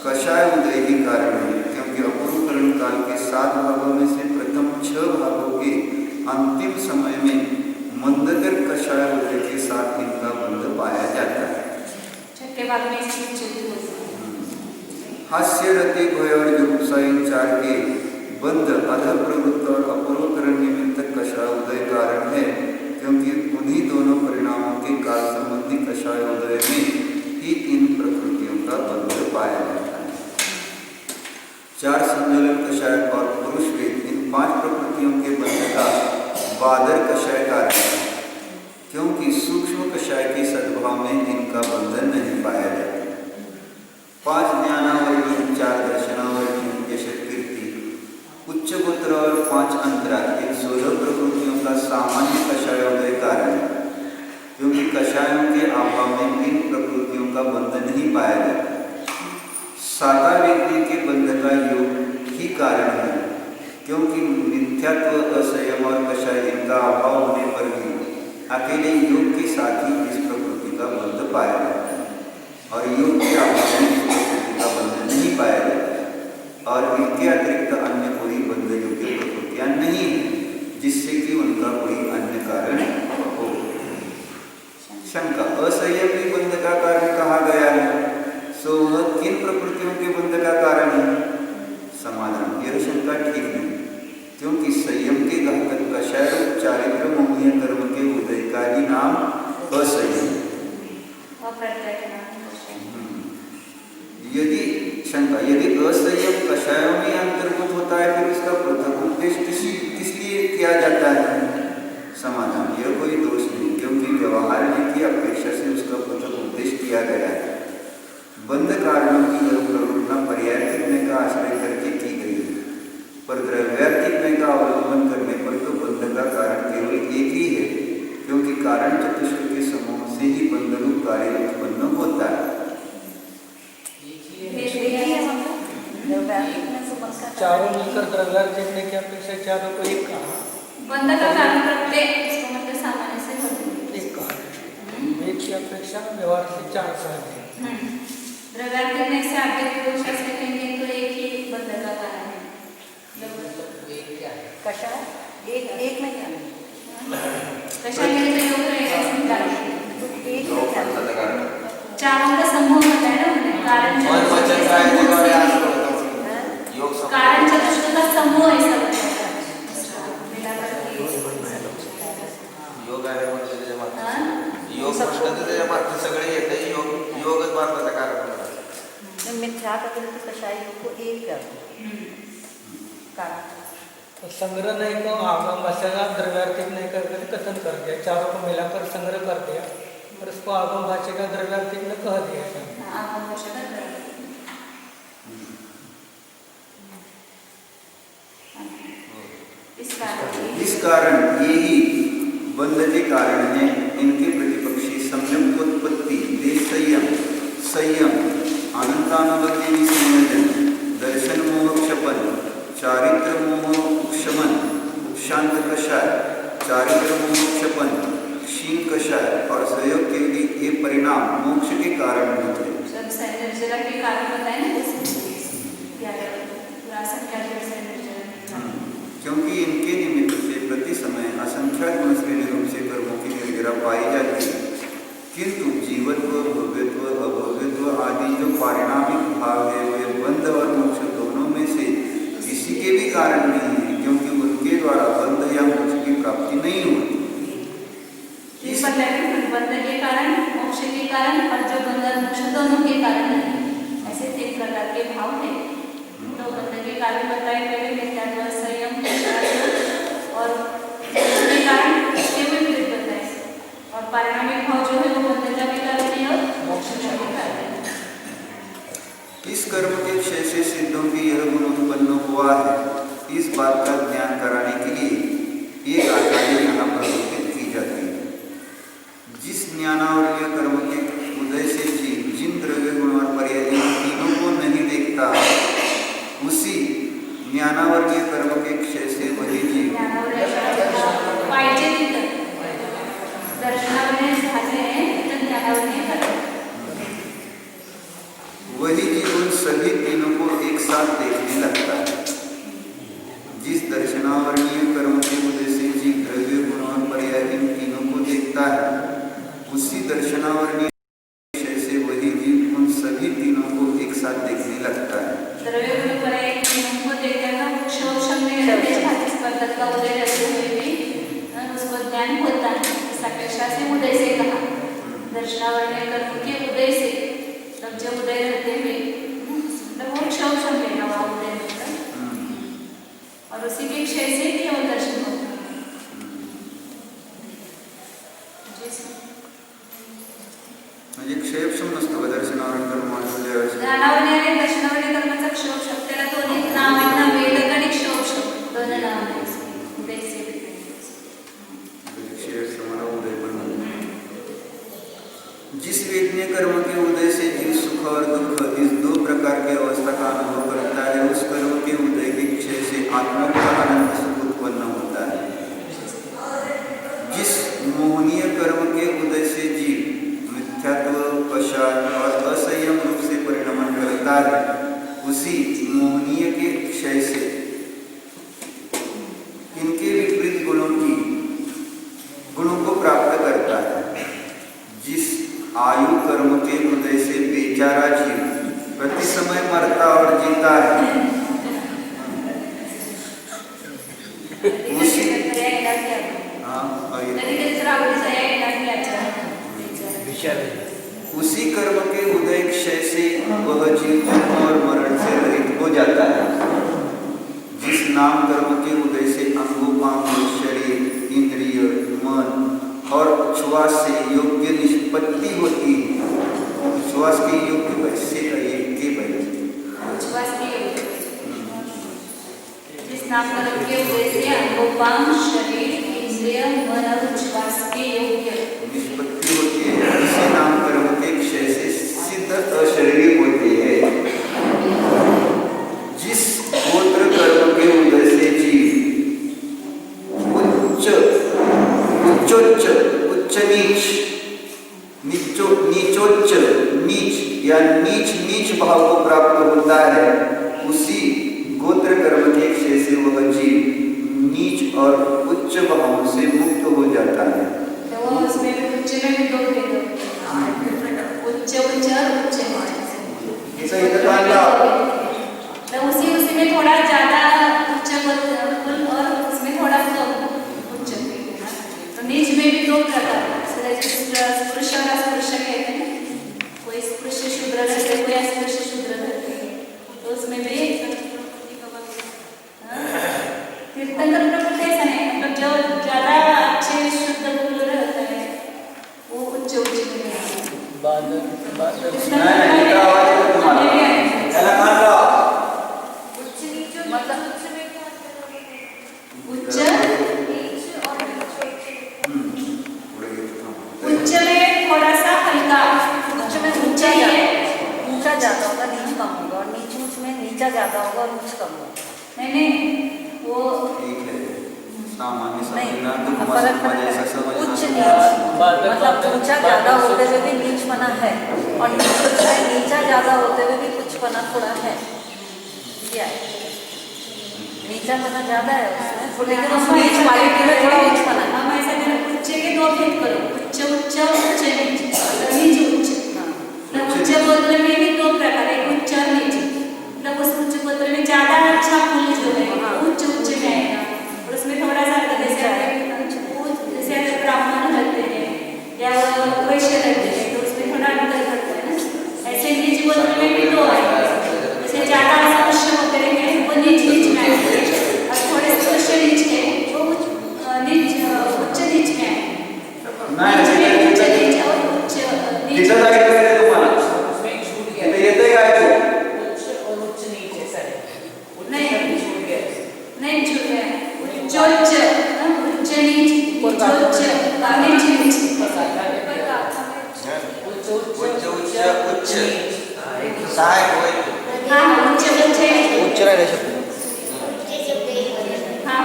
कषाय उदय ही कारण है, क्योंकि अपूर्वकरण काल के 7 भागों में से प्रथम 6 भागों के अंतिम समय में मंदकर कषाय उदय के साथ इनका बंध पाया जाता है। छठे भाग में इसकी उच्चति होती है। हास्य, रति, भय और जुगुप्सा इन 4 के बंध अध प्रवृत्त और अपूर्वकरण निमित्त कषाय उदय कारण है, क्योंकि उन्हीं दोनों परिणामों के काल संबंधी कषाय उदय में ही इन प्रकृतियों का बंध पाया जाता है। 4 संजलन कषाय और पुरुष वेद इन 5 प्रकृतियों के बंध का बादर कषाय कारण है, क्योंकि सूक्ष्म कषाय के सद्भाव में इनका बंधन नहीं पाया जाता। 5 ज्ञानावली, 4 दर्शनावली, यशत कीर्ति, उच्च गोत्र और 5 अंतरा इन 16 प्रकृतियों का सामान्य कषायोदय कारण है, क्योंकि कषायों के अभाव में इन प्रकृतियों का बंध नहीं पाया जाता। 7 व्यक्ति के बंध का योग ही कारण है, क्योंकि मिथ्यात्व, असंयम और कषाय इनका अभाव होने पर भी अकेले योग के साथ ही इस प्रकृति का बंध पाया जाता है, और योग के अभाव में इस प्रकृति का बंध नहीं पाया जाता है, और इनके अतिरिक्त अन्य कोई बंध योग्य प्रकृतियां नहीं है जिससे कि उनका कोई अन्य कारण हो। शंका, असंयम भी बंध का कारण कहा गया है, सो वह किन प्रकृतियों के बंध का कारण है? समाधान, यह शंका ठीक नहीं, क्योंकि संयम के घातक कषाय रूप चारित्र मोहनीय कर्म के उदय का ही नाम असंयम। यदि असंयम कषायों में अंतर्भूत होता है, फिर उसका पृथक उद्देश्य किस लिए किया जाता है? समाधान, यह कोई दोष नहीं, क्योंकि व्यवहार की अपेक्षा से उसका पृथक उद्देश्य किया गया है। बंध कारणों की यह प्रवृत्ति पर्यायिक का आश्रय करके की गई है, पर द्रव्यात्मक का अवलंबन करने पर तो बंध का कारण केवल एक ही है, क्योंकि कारण चतुष्ट के समूह से ही बंध रूप कार्य उत्पन्न होता है। चारों मिलकर द्रव्यार्थ की अपेक्षा चारों को एक कहा। बंध का कारण प्रत्येक इसको मतलब सामान्य से होती एक कहा। एक की अपेक्षा व्यवहार से 4 सहज है। द्रव्यार्थ करने से आप दोष से कहेंगे तो एक ही बंध का कारण है। एक क्या है? कषाय एक में क्या है? कषाय में तो योग रहेगा, इसमें कारण एक में क्या है? चारों का समूह होता है ना, कारण कारण चतुष्ट का समूह ऐसा बनता है, मिलाकर के योग आहे म्हणजे जे मात्र योग प्रश्न जे मात्र सगळे येते योगच मारण्याचं कारण आहे। मिथ्या प्रकृति कषाय को एक कारण तो संग्रह नहीं को आगम भाषा द्रव्यार्थिक नहीं करके कथन कर दिया, चारों को मिलाकर संग्रह कर दिया और उसको आगम भाषा का द्रव्यार्थिक ने कह दिया। आगम भाषा का द्रव्य इस कारण ये ही बंध के कारण है। इनके प्रतिपक्षी सम्यकोत्पत्ति, देशयम, संयम, अनंतानुवर्ती संयोजन, दर्शन मोह क्षपन, चारित्र मोह क्षमन, शांत कषाय, चारित्र मोह क्षपन, क्षीण कषाय और सहयोग के लिए ये परिणाम मोक्ष के कारण होते हैं। सब संयोजन के कारण बताए ना, क्योंकि इनके निमित्त से प्रति समय असंख्यात गुणश्रेणी रूप से कर्मों की निर्जरा पाई जाती है, किंतु जीवत्व, भव्यत्व, अभव्यत्व आदि जो पारिणामिक भाव है वे बंध और मोक्ष दोनों में से किसी के भी कारण नहीं है, क्योंकि उनके द्वारा बंध या मोक्ष की प्राप्ति नहीं होती। इस बंध के कारण, मोक्ष के कारण और जो बंध और मोक्ष दोनों के कारण नहीं, ऐसे 3 प्रकार के भाव है। तो बंध के कारण बताए पहले मिथ्यात्व, संयम और उसके कारण उसके विपरीत बताए, और पारिणामिक भाव जो है वो बंध का भी कारण है और मोक्ष का भी कारण है। इस कर्म के क्षय से सिद्धों की यह गुण उत्पन्न हुआ है, इस बात का ज्ञान कराने के लिए एक आचार्य यहाँ प्रवर्तित की जाती है। जिस ज्ञानावलीय कर्म के उदय से जीव जिन द्रव्य गुण और पर्याय तीनों को नहीं देखता, उसी ज्ञानावलीय कर्म के क्षय पाहिजे तिथं दर्शनावरने झाले तर ध्यानावरने करायचं. वही जीव उन सभी तीनों को एक साथ देखने लगता है. जिस दर्शनावरणीय कर्म के उदय से जीव द्रव्य गुण और पर्याय इन तीनों को देखता है, उसी दर्शनावरणीय विषय से वही जीव उन सभी तीनों को एक साथ देखने लगता है. द्रव्य गुण पर्याय तीनों को देखने का क्षोभ में रहते हैं. स्पर्धक का उदय रहते हुए भी उसको ज्ञान होता है. सापेक्षा से उदय से कहा दर्शनावरणीय कर्म के उदय से तब जब उदय रहते हुए मतलब वो क्षोभ में रहा उदय होता है और उसी के क्षय से केवल दर्शन होता है. म्हणजे क्षेपशम नसतो का दर्शनावरण कर्म ध्यानावरणी आणि दर्शनावरणी कर्माचा क्षोभ त्याला दोन्ही नाव आहेत ना, वेदक आणि क्षोभ दोन नाव आहेत. जिस वेदनीय कर्म के उदय से जीव सुख और दुख इस दो प्रकार की अवस्था का अनुभव करता है, उस कर्म के उदय के क्षय से आत्मा का आनंद सुख उत्पन्न होता है. जिस मोहनीय कर्म के उदय से जीव मिथ्यात्व, पश्चात और असंयम रूप से परिणमन करता है, उसी मोहनीय के क्षय से इनके विपरीत गुणों को प्राप्त करता है. जिस आयु कर्म के उदय से बेचारा जीव प्रति समय मरता और जीता है, उसी कर्म के उदय क्षय से वह जीव जन्म और मरण से रहित हो जाता है. जिस नाम कर्म के उदय से अंगोपांग, शरीर, इंद्रिय, मन और उच्छ्वास से योग्य निष्पत्ति होती है. उच्छ्वास के योग्य वैसे के उच्छ्वास के योग्य जिस नाम कर्म के उदय से अंगोपांग, शरीर, इंद्रिय, मन और उच्छ्वास के योग्य निष्पत्ति होती है, उसी नाम कर्म के क्षय से सिद्ध अशरीरी होती है. जिस गोत्र कर्म के उदय से जीव उच्च नीच, नीचोच्च नीच या नीच भाव को प्राप्त होता है, उसी गोत्र कर्म के क्षय से वह जीव नीच और उच्च भावों से मुक्त हो जाता है. तो उसमें भी उच्च में भी दो भेद होते हैं, उच्च और उच्च तो उसी में थोड़ा ज्यादा उच्च और उसमें थोड़ा कम उच्च. तो नीच में भी दो प्रकार, स्पृश और अस्पृश्य कहते हैं. कोई स्पृश्य शूद्र रहते, कोई अस्पृश्य शूद्र रहते. तो उसमें भी तीर्थंकर प्रकृति ऐसा नहीं, मतलब जो ज्यादा अच्छे शुद्ध गुरु रहता है वो उच्च में उच्च में थोड़ा सा हल्का, उच्च में ऊंचा ही है, ऊंचा ज्यादा होगा, नीच कम होगा, और नीच में नीचा ज्यादा होगा और ऊंच कम होगा. नहीं वो ठीक है. सामान्य नहीं, समझना फर्क उच्च नीच मतलब ऊंचा ज्यादा होते हुए भी नीचपना है, और नीचा ज्यादा होते हुए भी कुछपना थोड़ा है. क्या है? नीचापना ज्यादा है उसमें, लेकिन उस नीच क्वालिटी में थोड़ा उच्चपना है. हम ऐसा करें, उच्च के दो भेद करो, उच्च उच्च उच्च नीच, नीच उच्च. उच्च गोत्र में भी दो प्रकार है, उच्च और नीच. मतलब उस उच्च गोत्र में ज्यादा अच्छा फूल जो है उच्च में आएगा, और उसमें थोड़ा सा जैसे ब्राह्मण रहते हैं या वैश्य रहते हैं, तो उसमें थोड़ा अंतर करता है ना. ऐसे नीच गोत्र में भी दो आएंगे, जैसे ज्यादा अस्पृश्य होते हैं वो नीच में आएंगे, और थोड़े स्पृश्य नीच है वो उच्च नीच में आएंगे. नहीं छूट गया, उच्च नीच, उच्च राहिले शब्द हाँ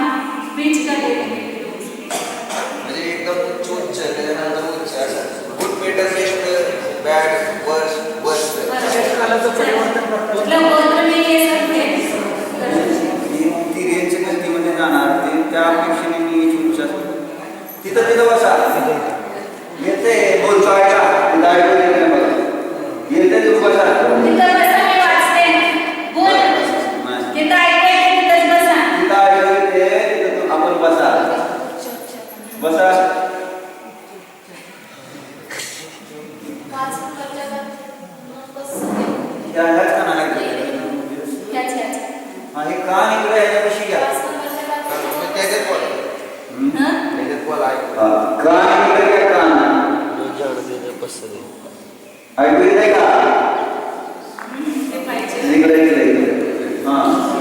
बीच का ले लेंगे. अपेक्षेने मी चुपचाप तिथं तिथं बसा. येते बोलतो ऐका, तिथं ऐकू येत नाही बघा. येते तुम्ही बसा. तिथं बसा, मी वाचते. बोल. तिथं ऐकू येते, तिथंच बसा. तिथं ऐकू येते, तिथं आपण बसा. बसा. त्या ह्याच कानाला हे कान इकडे ह्याच्यापाशी घ्या. त्याच्यात बोला. त्याच्यात बोला ऐकू. कान इकडे घ्या, कान ऐकू येत आहे का? ते पाहिजे. इकडे इकडे इकडे. हा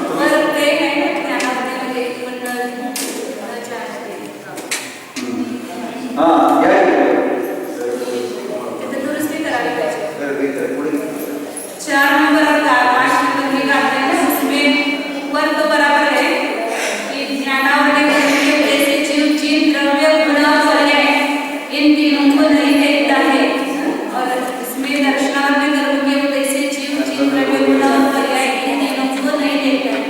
बरं, ते काय ना ज्ञानामध्ये म्हणजे पण हा या इकडे. तिथं दुरुस्ती करावी पाहिजे. तर इकडे पुढे 4 नंबर आता 5 नंबर मी काढते ना, उसमें वर तो बराबर है कि ज्ञानावरणे करने के उद्देश्य जीव जीव द्रव्य गुण और पर्याय इन तीनों को नहीं देखता है, और इसमें दर्शनावरणे करने के उद्देश्य जीव जीव द्रव्य गुण और पर्याय इन तीनों को नहीं देखता है.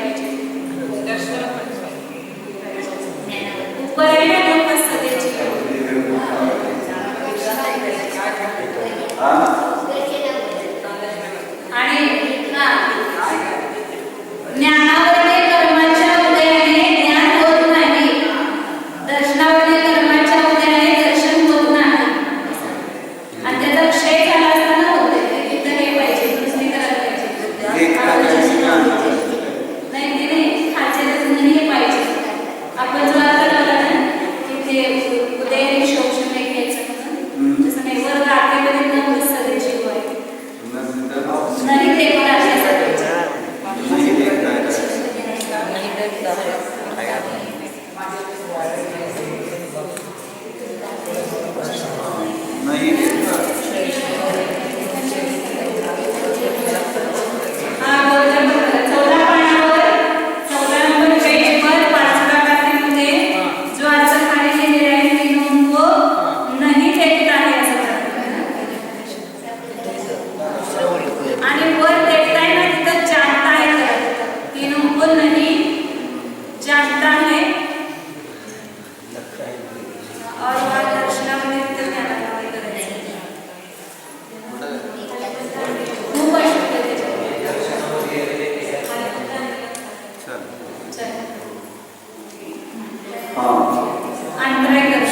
ऊपर है ना दो पुस्तकेची. आणि ज्ञानावरणे कर्माच्या उदयाने ज्ञान होत नाही, दर्शनावरणे कर्माच्या उदयाने दर्शन होत नाही. आणि त्याचा क्षय झाला असताना होते. तिथं हे पाहिजे, दुरुस्ती करायला पाहिजे. नाही ते नाही, खालच्या रचनेने हे पाहिजे. आपण जो अर्थ लावला ना की ते उदयाने शोषण नाही घ्यायचं म्हणून, तसं नाही. वर राखेमध्ये न पुस्तके जीव आहे, नाही देखता नाही देखता. हा बरोबर. 14 पानावर 14 नंबर पेजवर 5व्या पानामध्ये जो अर्थ खाली लिहिलेला आहे तीनों को नहीं देखता है असं म्हणतात. आणि वर देखता है ना तिथं जानता है करायचं. तीनों को नहीं जानता है और वहाँ दर्शनामध्ये तिथं ज्ञानामध्ये करायचं. खूप अशुद्ध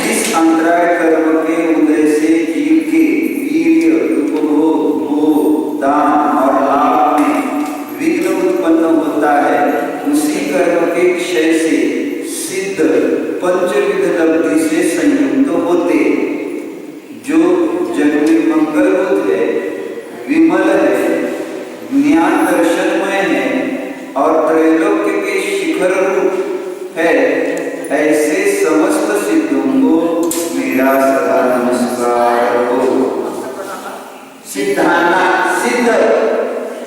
जिस अंतराय कर्म के उदय से जीव के वीर्य, उपभोग, मोह, दान और लाभ में विघ्न उत्पन्न होता है, उसी कर्म के क्षय से सिद्ध पंचविध लब्धि से संयुक्त होते, जो जग में मंगलभूत है, विमल है, ज्ञान दर्शनमय है और त्रैलोक्य के शिखर रूप है, ऐसे समस्त सिद्धों को मेरा सदा नमस्कार हो. सिद्धांना सिद्ध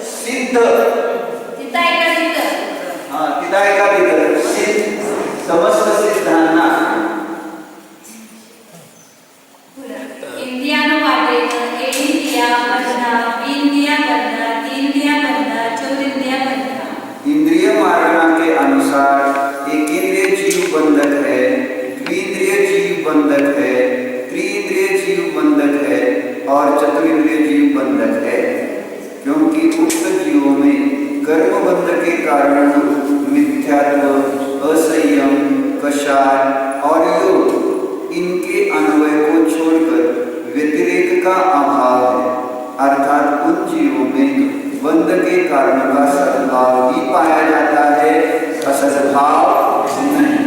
सिद्ध तिथं ऐका. तिथं हा तिथं ऐका. तिथं सिद्ध समस्त सिद्धांना इंडिया वाटेनं 1 इंडिया बंधा, 2 इंडिया बंधा, 3 इंडिया बंधा, 4 इंडिया बंधा. इंद्रिय मार्गना के अनुसार एक इंद्रिय जीव बंधक है, द्विंद्रिय जीव बंधक है, त्रिइंद्रिय जीव बंधक है और चतुरिंद्रिय जीव बंधक है. क्योंकि उक्त जीवों में कर्म बंध के कारण मिथ्यात्व, असंयम, कषाय और योग इनके अन्वय को छोड़कर व्यतिरेक का अभाव है. अर्थात उन जीवों में बंध के कारण का सद्भाव ही पाया जाता है, असद्भाव नहीं.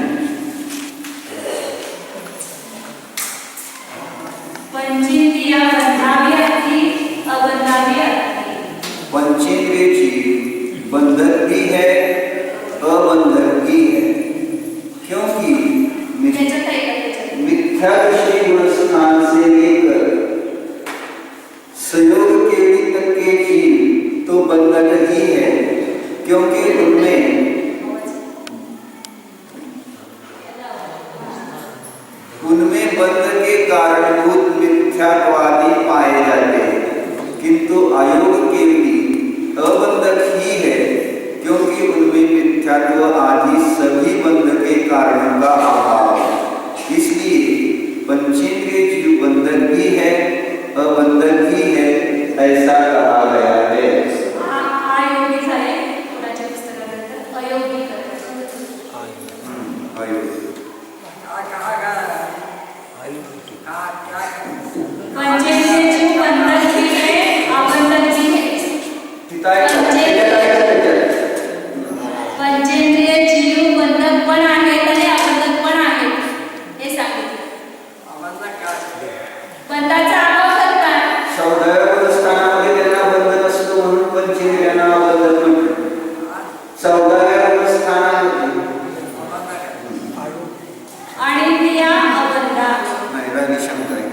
पंचेंद्रिया बंधावी अति, अबंधावी अति. पंचेंद्रिय जीव बंधक भी है, अबंधक भी है. क्योंकि मिथ्या विषय गुण स्थान से लेकर संयोग के तक के जीव तो बंधक ही है, क्योंकि उनमें बंध के कारणभूत मिथ्यात्वादि पाए जाते हैं, किंतु अयोग के भी अबंधक ही है, क्योंकि उनमें मिथ्यात्व आदि सभी बंध के कारण का पंचेंद्रिय जीव बंधक भी है, अबंधक भी है। पंचेंद्रिय जीव बंधक पण आहेत आणि अबंधक पण आहेत हे सांगितलं. बंधाचा अभाव करतात. चौदाव्या स्थानामध्ये त्यांना बंध नसतो म्हणून पंचेंद्रियांना बंधन म्हणतात. चौदाव्या स्थानामध्ये आणि क्रिया अबंधा. नहीं रानी शंका है।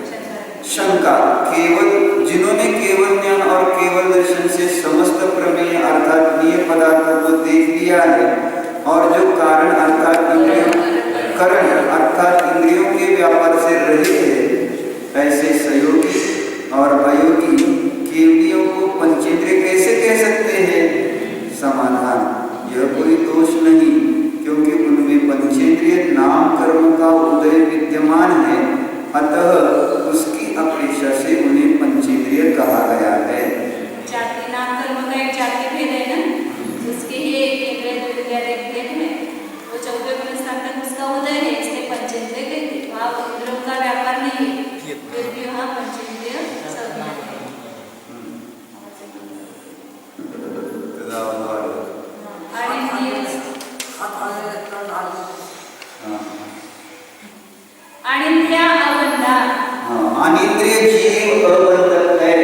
शंका केवल जिन्होंने केवल ज्ञान और केवल दर्शन से समस्त प्रमेय अर्थात निय पदार्थों को देख लिया है और जो कारण अर्थात इंद्रियों करण अर्थात इंद्रियों के व्यापार से रहित है, ऐसे सहयोगी और अयोगी केवलियों को पंचेंद्रिय कैसे कह सकते हैं? समाधान यह कोई दोष नहीं, क्योंकि उनमें पंचेंद्रिय नाम कर्म का उदय विद्यमान है, अतः उसकी अपेक्षा से उन्हें पंचेंद्रिय कहा गया है। जाति नाम कर्म का एक जाति भेद है ना, जिसके ही एक इंद्रिय द्वितीय एक भेद है, वो 14वें स्थान तक उसका उदय है, इसलिए पंचेंद्रिय कहते हैं। वहाँ इंद्रियों का व्यापार नहीं है, फिर भी वहाँ पंचेंद्रिय संज्ञा है। अनिंद्रिय अबंधा। अनिंद्रिय जीव अबंधक है,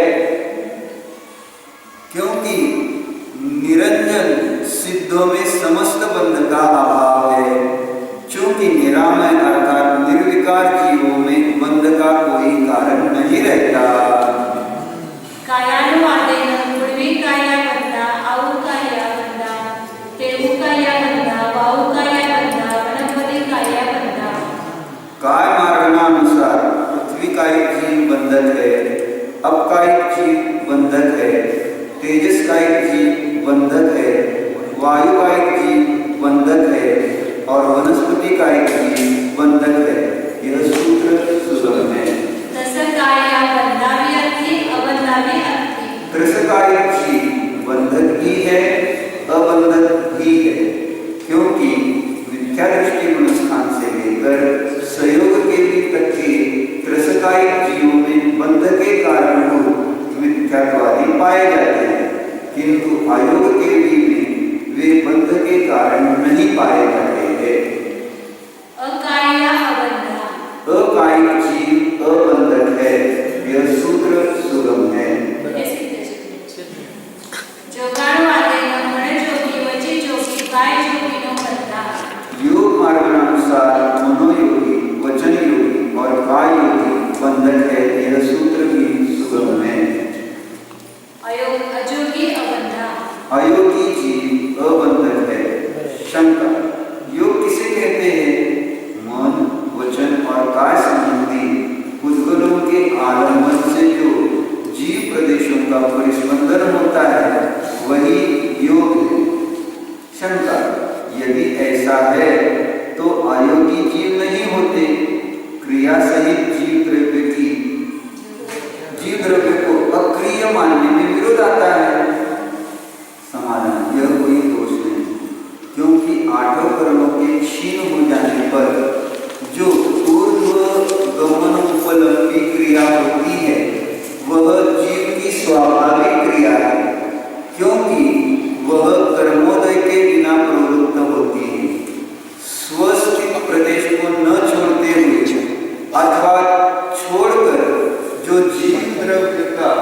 क्योंकि निरंजन सिद्धों में समस्त बंध का अभाव है। चूंकि निरामय अर्थात निर्विकार जीवों में बंध का कोई कारण नहीं रहता। कायानुवादेन पूर्वी काया बंधा, औ काया बंधा, तेऊ काया बंधा, वाऊ काया बंधा, वनस्पति काया बंधा। काय मार्गनानुसार पृथ्वी का एक जीव बंधक है, अब का एक जीव बंधक है, तेजस का एक जीव बंधक है, वायु का एक जीव बंधक है और वनस्पति का एक जीव बंधक है। यह सूत्र सुलभ है। तसं काया बंधा भी अर्थी, अबंधा भी अर्थी। कृष्ण का एक जीव बंधक भी है, अबंधक भी है, क्योंकि मिथ्या दृष्टि मनस्थान से लेकर सहयोग के भी तक के त्रसकायिक जीवों में बंध के कारण को मिथ्यात्वादी पाए जाते हैं, किंतु आयोग के भी में वे बंध के कारण नहीं पाए जाते हैं। अकाया अबंधा। अकायिक जीव अबंधक है, यह सूत्र सुगम है। जोगाणवादेन मनोयोगी वची जोगी काय जोगिनो बंधा। योग मार्गानुसार मनोयोगी, वचन योगी और काय योगी बंधक है, यह सूत्र भी सुगम है। अयोगी अबंधा। अयोगी जीव अबंधक है। शंका योग किसे कहते हैं? मन, वचन और काय संबंधी उद्गलों के आलम्बन से जो जीव प्रदेशों का परिस्पंदन होता है, वही योग है। शंका यदि ऐसा है तो अयोगी जीव नहीं होते। क्रिया सहित जीव द्रव्य को अक्रिय मानने में विरोध आता है। समाधान यह कोई दोष नहीं, क्योंकि आठों कर्मों के क्षीण हो जाने पर जो पूर्व गमनोपलंबी क्रिया होती है, वह जीव की स्वाभाविक क्रिया है, क्योंकि वह कर्मोदय के बिना प्रवृत्त होती है। स्वस्थित प्रदेश को न छोड़ते हुए अथवा छोड़कर जो जीव द्रव्य का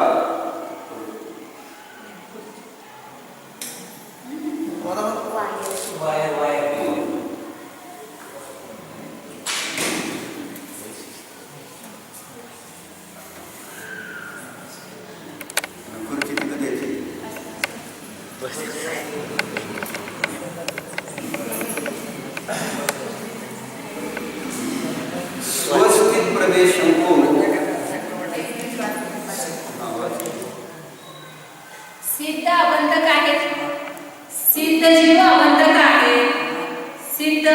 स्वस्थित प्रदेशों को सिद्ध अबंधक आहेत। सिद्ध जीव अबंधक आहेत। सिद्ध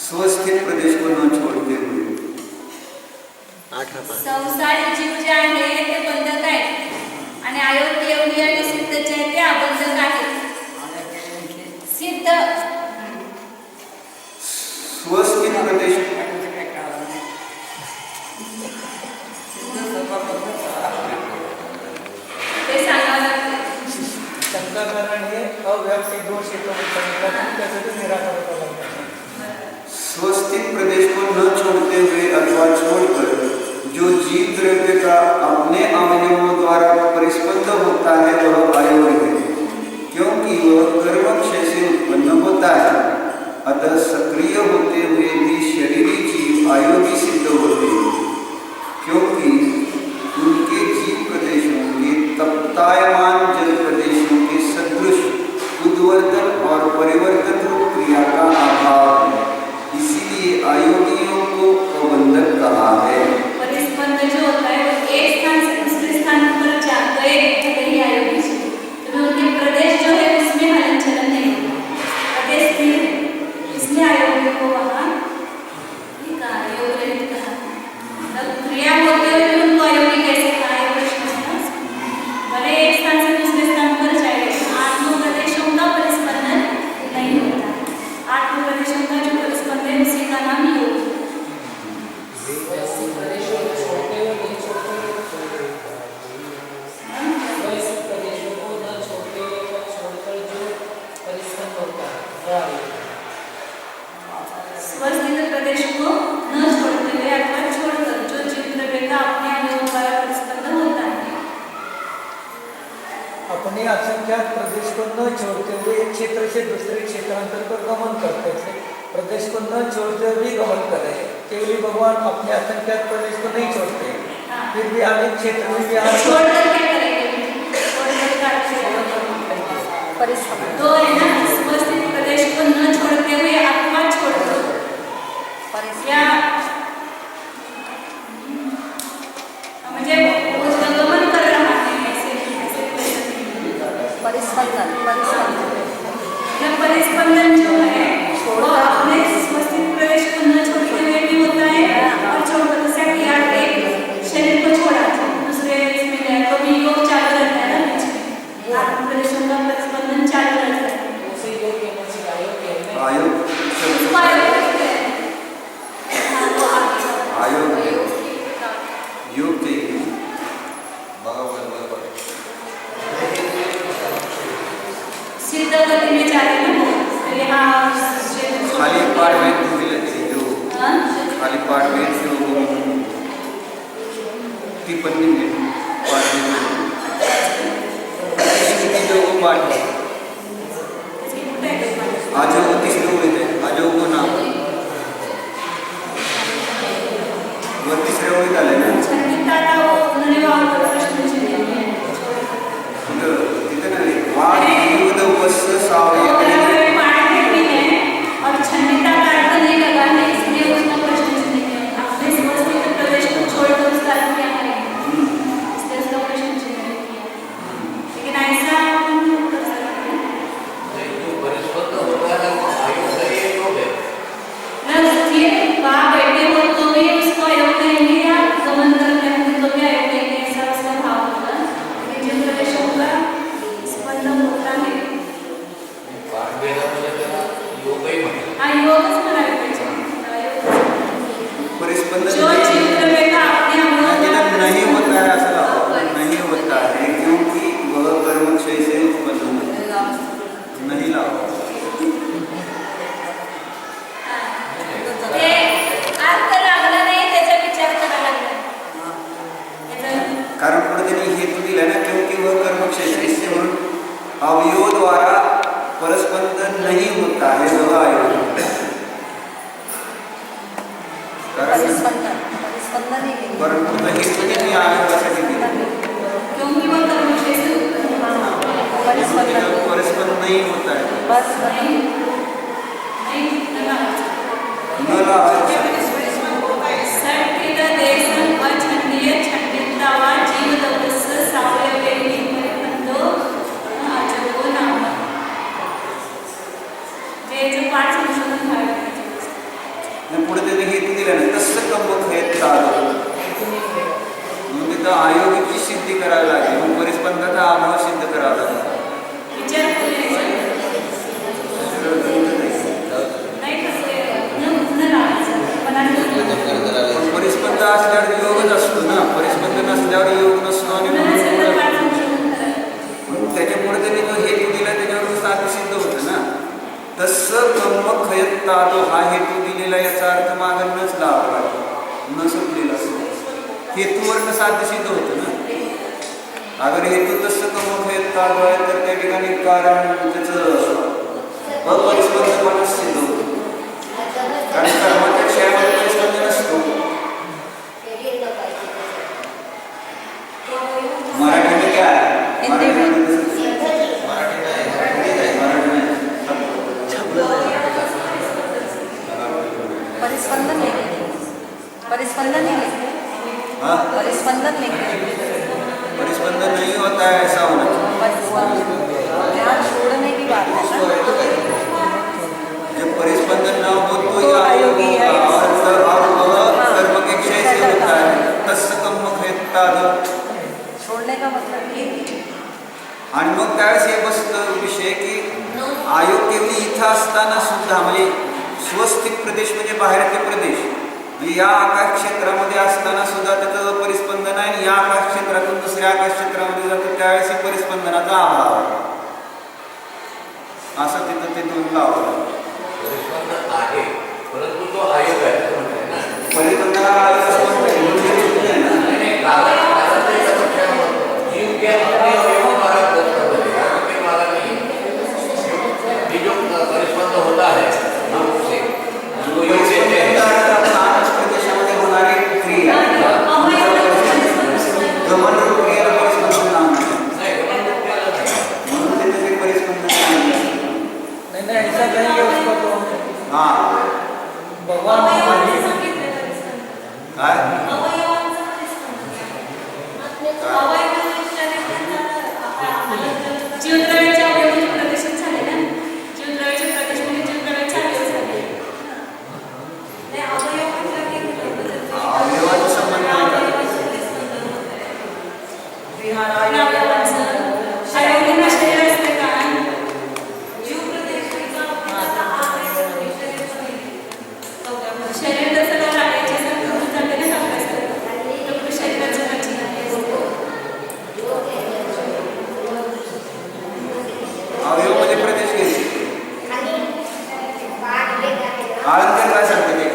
स्वस्थित प्रदेश को न छोड़ते हुए संसारी जीव जे आहे ते बंधक आहेत आणि अयोग्य योगी आणि सिद्ध जे आहेत ते अबंधक आहेत। सिद्ध प्रदेश ते सांगावं लागतं. शंकाकरण हे अव्याप्ती दोष येतो त्यासाठी निराकरण करावं लागतं. स्वस्थित प्रदेश को न छोड़ते हुए अथवा छोड़कर जो जीव द्रव्य का अपने अवयवों द्वारा परिस्पंद होता है वह अयोग है, क्योंकि वह कर्मक्षय से उत्पन्न होता है। अतः सक्रिय होते हुए भी शरीरी जीव अयोगी सिद्ध होते हैं, क्योंकि उनके जीव प्रदेशों के तप्तायमान जल प्रदेशों के सदृश उद्वर्तन और परिवर्तन रूप क्रिया का अभाव है। इसीलिए अयोगियों को अबंधक कहा है। परिस्पंद जो होता है वो एक स्थान से दूसरे स्थान पर जाकर ही अयोगी से, तो उनके प्रदेश जो है उसमें हलन चलन नहीं होता, प्रदेश स्थिर है, इसलिए अयोगी को वहाँ योग रहित कहा। मतलब क्रिया होते हुए भी उनको अयोगी कैसे कहा है प्रश्न है। भले एक स्थान से दूसरे स्थान पर जाए, आत्म प्रदेशों का परिस्पंदन नहीं होता। आत्म प्रदेशों का जो परिस्पंदन है उसी का नाम योग है। स्वस्थित प्रदेश को न छोड़ते हुए अथवा छोड़कर जो जीव द्रव्य का अपने अवयवों द्वारा परिस्पंदन होता है। अपने असंख्यात प्रदेश को न छोड़ते हुए एक क्षेत्र से दूसरे क्षेत्रांतर पर गमन करते थे। प्रदेश को न छोड़ते हुए भी गमन करे। केवल भगवान अपने असंख्यात प्रदेश को नहीं छोड़ते, फिर भी अनेक क्षेत्र में भी छोड़कर क्या करेंगे? छोड़कर का परिस्पंदन तो है ना, स्वस्थित प्रदेश को न छोड़ते हुए अथवा छोड़कर या म्हणजे गमन कर रहा है ऐसे परिस्पंदन परिस्पंदन जो है वो अपने स्वस्थित प्रदेश को न छोड़ते हुए भी होता है और छोड़कर जैसे कि यार एक शरीर को छोड़ा दूसरे इसमें गया तो भी योग चालू रहता है ना, बीच में आत्म प्रदेशों का परिस्पंदन चालू रहता है। आयोग उसको आयोग कहते हैं। हाँ, वो आयोग योग के सिद्ध गति में जा रहे हैं तो यहाँ खाली पार्ट में जो खाली पार्ट में जो टिप्पणी में पार्ट में जो वो पार्ट है आज वो तीसरे उड़े थे आज वो नाम वो तीसरे उड़े डाले ना छंडिताला वो उन्होंने वहाँ पर प्रश्न पूछे थे कितना वाद विरोध वस्य सावयव और छंडिता का अर्थ नहीं लगा है, इसलिए उसका प्रश्न चिन्ह है। आपने स्वस्थित प्रदेश को छोड़कर उसका अर्थ क्या करेंगे, इसलिए उसका प्रश्न चिन्ह किया। लेकिन ऐसा हम नहीं कर सकते। न सोचिए वहाँ बैठे हो तो भी उसको अयोग कहेंगे या गमन करते हैं तो भी अयोग कहेंगे, ऐसा उसका भाव होगा। लेकिन जिन प्रदेशों का स्पंदन होता है आयोगच म्हणायचं परिस्पंदन जो जीव द्रव्य का अपने नहीं होता है ऐसा नहीं होता है, क्योंकि वह कर्मक्षय से उत्पन्न नहीं लाओ ते अर्थ लागला नाही त्याचा विचार करायला लागला। कारण पुढे त्यांनी हेतू दिला ना, क्योंकि वह कर्मक्षय से इससे म्हणून अवयव द्वारा परस्पंदन नहीं होता है वह आयोग। परिस्पंदन ही नहीं परंतु हेतु नहीं आयोगासाठी दिला क्योंकि वह कर्मक्षय से परस्पंदन नहीं होता है बस नहीं न लाभ सठित देशन अछंडीय छंडितावा जीव दवस सावयवेही परिबंधो आजको नाम जे जो पाठ संशोधन झालं पुढे त्यांनी हेतू दिला ना, तसं कमक हे चालू मग तिथं आयोगाची सिद्धी करावी लागेल, मग परिस्पंदनाचा अभाव सिद्ध करावा लागेल। विचार नाही कसं न लावायचं खयत्तादो हा हेतू दिलेला, याचा अर्थ मागं नच लावला, न सुटलेला असतो. हेतूवर साध्य सिद्ध होतं ना. अगर हेतू तसं कम खयत्तादो आहे तर त्या ठिकाणी कारण त्याचं अपरिस्पंदपणा सिद्ध होतं. कारण कर्माच्या क्षयामध्ये परिस्पंद नसतो. मराठीमध्ये काय आहे? परिस्पंदन लिखे, परिस्पंदन नहीं लिखे, परिस्पंदन लिखे, परिस्पंदन नहीं होता है, ऐसा होना चाहिए. ध्यान छोड़ने की बात है ना. जब परिस्पंदन न हो तो तो अयोगी है. और कर्म के क्षय से होता है. तस्य कर्म खयत्ताद. छोड़ने का मतलब ये आणि मग त्यावेळेस हे बसतं विषय की आयोग केवळ इथं असताना सुद्धा, म्हणजे स्वस्थित प्रदेश म्हणजे बाहेरचे प्रदेश, म्हणजे या आकाश क्षेत्रामध्ये असताना सुद्धा त्याचं परिस्पंदन आहे. आणि या आकाश क्षेत्रातून दुसऱ्या आकाश क्षेत्रामध्ये जातो त्यावेळेस परिस्पंदनाचा अभाव आहे. असं तिथं ते दोन लावलं. परिस्पंदन आहे, परंतु तो आयोग आहे असं म्हणताय ना. परिस्पंदनाला आयोग असं म्हणतात. जीव के अपने अवयवों द्वारा ग्रस्त होते हैं, आयोग के द्वारा नहीं. ये जो परिस्पंद होता है योग से, जो योग से प्रदेशामध्ये होणारी क्रिया गमन रूप क्रियेला परिस्पंदन नाव नाही. म्हणून तिथे ते परिस्पंदन नहीं ऐसा नहीं है उसको तो. हाँ भगवान महावीर काय जीवद्रव्याचे अवयव प्रदर्शित झाले ना. जीवद्रव्याचे प्रदेश म्हणजे जीवद्रव्याचे अवयव झाले. अवयवाचा संबंध नाही का? अवयवांना शरीर असते का? शरीर जसं लागायचे जाते ना आपल्या शरीराचं रचना अवयव मध्ये प्रदेश घ्यायचे. आळंदी काय सांगते ते?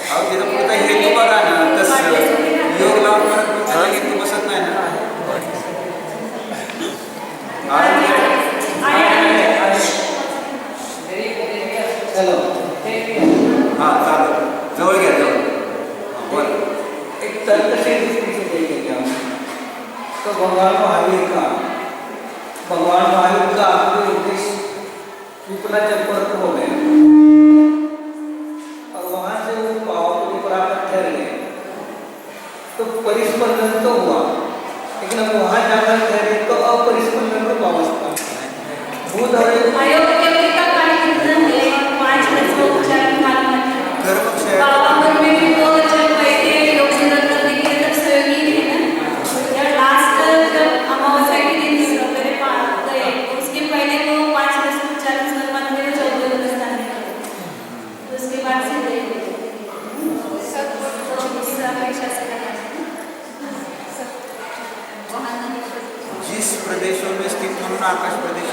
अहो तिथं पुढचा हेतू बघा ना. तसं योग लावून परत पुढचा हेतू बसत नाही ना. चलो हा चालेल. जवळ घ्या जवळ. बोल. एक तर्कशील दृष्टि से देखेंगे हम तो भगवान महावीर का आखिरी उद्देश्य विपुलाचल पर हो गए और वहां से वो पावापुरी पर आकर ठहर गए. तो परिस्पंदन तो हुआ, लेकिन अब वहां जाकर ठहरे तो अपरिस्पंदन को अवस्था भूत अयोग केवल का कार्य है. 5 उपचार कर्मक्षय बाबाबर में भी वो जब बैठे योग सिद्ध करने के लिए तब सहयोगी थे ना. जब लास्ट जब अमावस्या के दिन सवेरे गए उसके पहले वो 5 उपचार संबंध में चौबे स्थान में. उसके बाद से जिस प्रदेशों में स्थित म्हणून आकाश प्रदेश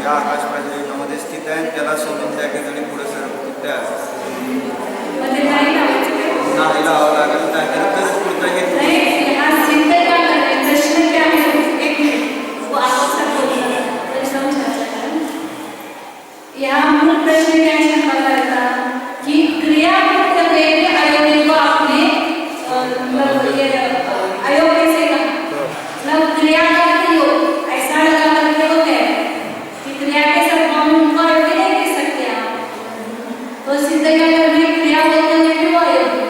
या आकाश प्रदेशामध्ये स्थित आहे त्याला सोडून त्या ठिकाणी पुढे सरकतो त्या नाही लावावं लागत नाही तर पुढचा हेतू यहाँ मूल प्रश्न क्या है था कि क्रिया अयोग्य को आपने अयोग्य से कहा. मतलब क्रिया करते हो ऐसा लगा करते हो क्या कि क्रिया के सब हम उनको अयोग्य नहीं कह सकते आप. तो सिद्ध क्या करने क्रिया होते हुए भी वो अयोग्य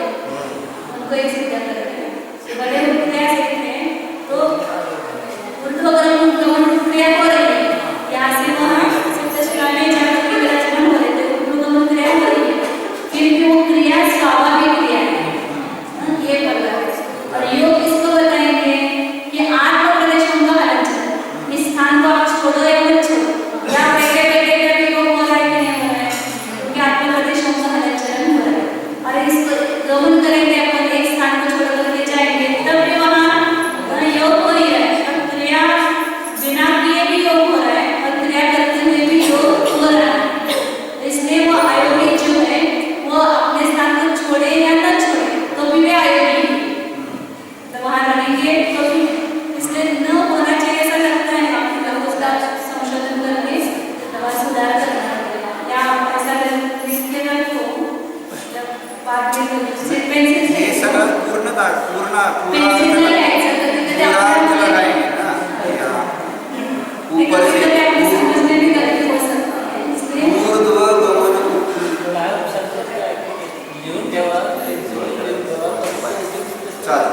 उनको एक सिद्ध करते हैं. बड़े क्या सीखते हैं तो ऊर्ध्वगमन क्रिया हो रही है. यहाँ से वहाँ सिद्धशिला में जाकर के विराजमान हो रहे थे. ऊर्ध्वगमन क्रिया हो रही है क्योंकि वो क्रिया स्वाभाविक क्रिया है. ये पता है. और योग इसको बताएंगे कि आत्म प्रदेशों का हलचल इस स्थान को आप छोड़ो या मत छोड़ो. या बैठे बैठे भी योग हो रहा है कि नहीं हो रहा है क्योंकि आत्म प्रदेशों का हलचल हो रहा है. और इसको गमन करेंगे अपन एक स्थान को छोड़ करके जाएंगे तब भी वहाँ योग हो ही रहा है. और क्रिया बिना किए भी योग हो रहा है और क्रिया करते हुए भी योग पूरा पेन्सिलने लिहायचं तर तिथे ते पूरा आपल्याला अर्थ लगाएंगे ना या ऊपर कभी से कभी आपको समझने में गलती हो सकती है इसलिए ऊर्ध्व गमन लिहून ठेवा चालेल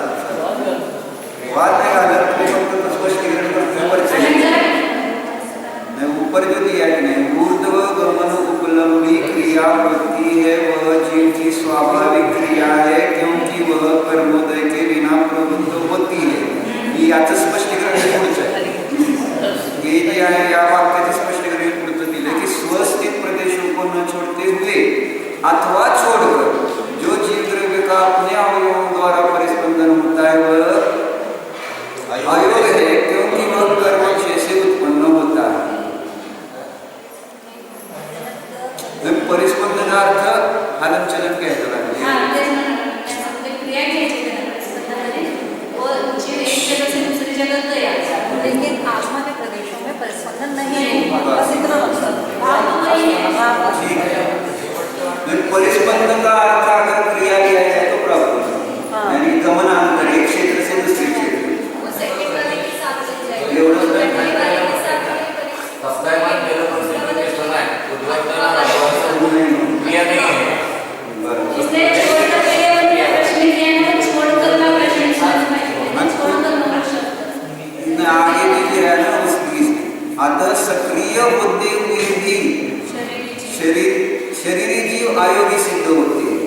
वाद नहीं घालत तुम्ही फक्त स्पष्टीकरण करतो ऊपर से नहीं ऊपर जो दिया है नहीं ऊर्ध्व गमन उपलब्धि क्रिया होती है वह जीव की स्वाभाविक क्रिया है क्योंकि वह कर्मोदय के बिना प्रवृत्त होती है ये याचं स्पष्टीकरण हे पुढचं आहे हे जे आहे या वाक्याचं स्पष्टीकरण हे पुढचं दिलं की स्वस्थित प्रदेशों को न छोड़ते हुए अथवा छोड़कर जो जीव द्रव्य का अपने अवयवों द्वारा परिस्पंदन होता है वह अयोग है क्योंकि वह कर्म से उत्पन्न होता है परिस्पंदनार्थ हलन चलन कहते हाँ तेच ना ते क्रिया घ्यायची त्याला परिस्पंदनामध्ये वो जीव एक जगह से दूसरी जगह गया लेकिन आत्मा के प्रदेशों में परिस्पंदन नहीं है बस इतना मकसद भाव तो वही है ठीक है परिस्पंदन का अर्थ अगर क्रिया लिया जाए तो प्राप्त यानी गमनांतर एक क्षेत्र से दूसरे क्षेत्र उसे एक तरह की साथ चल जाएगी एवढं सप्ताहमान केलं पण ते टेस्ट नाही उद्घाटन क्रिया नाही आहे इसलिए छोड़कर पहले वो प्रश्न किया है ना छोड़कर का प्रश्न समझ में छोड़कर का प्रश्न इसमें आगे भी जो है ना उसकी अतः सक्रिय होते हुए भी शरीरी जीव आयोगी सिद्ध होते हैं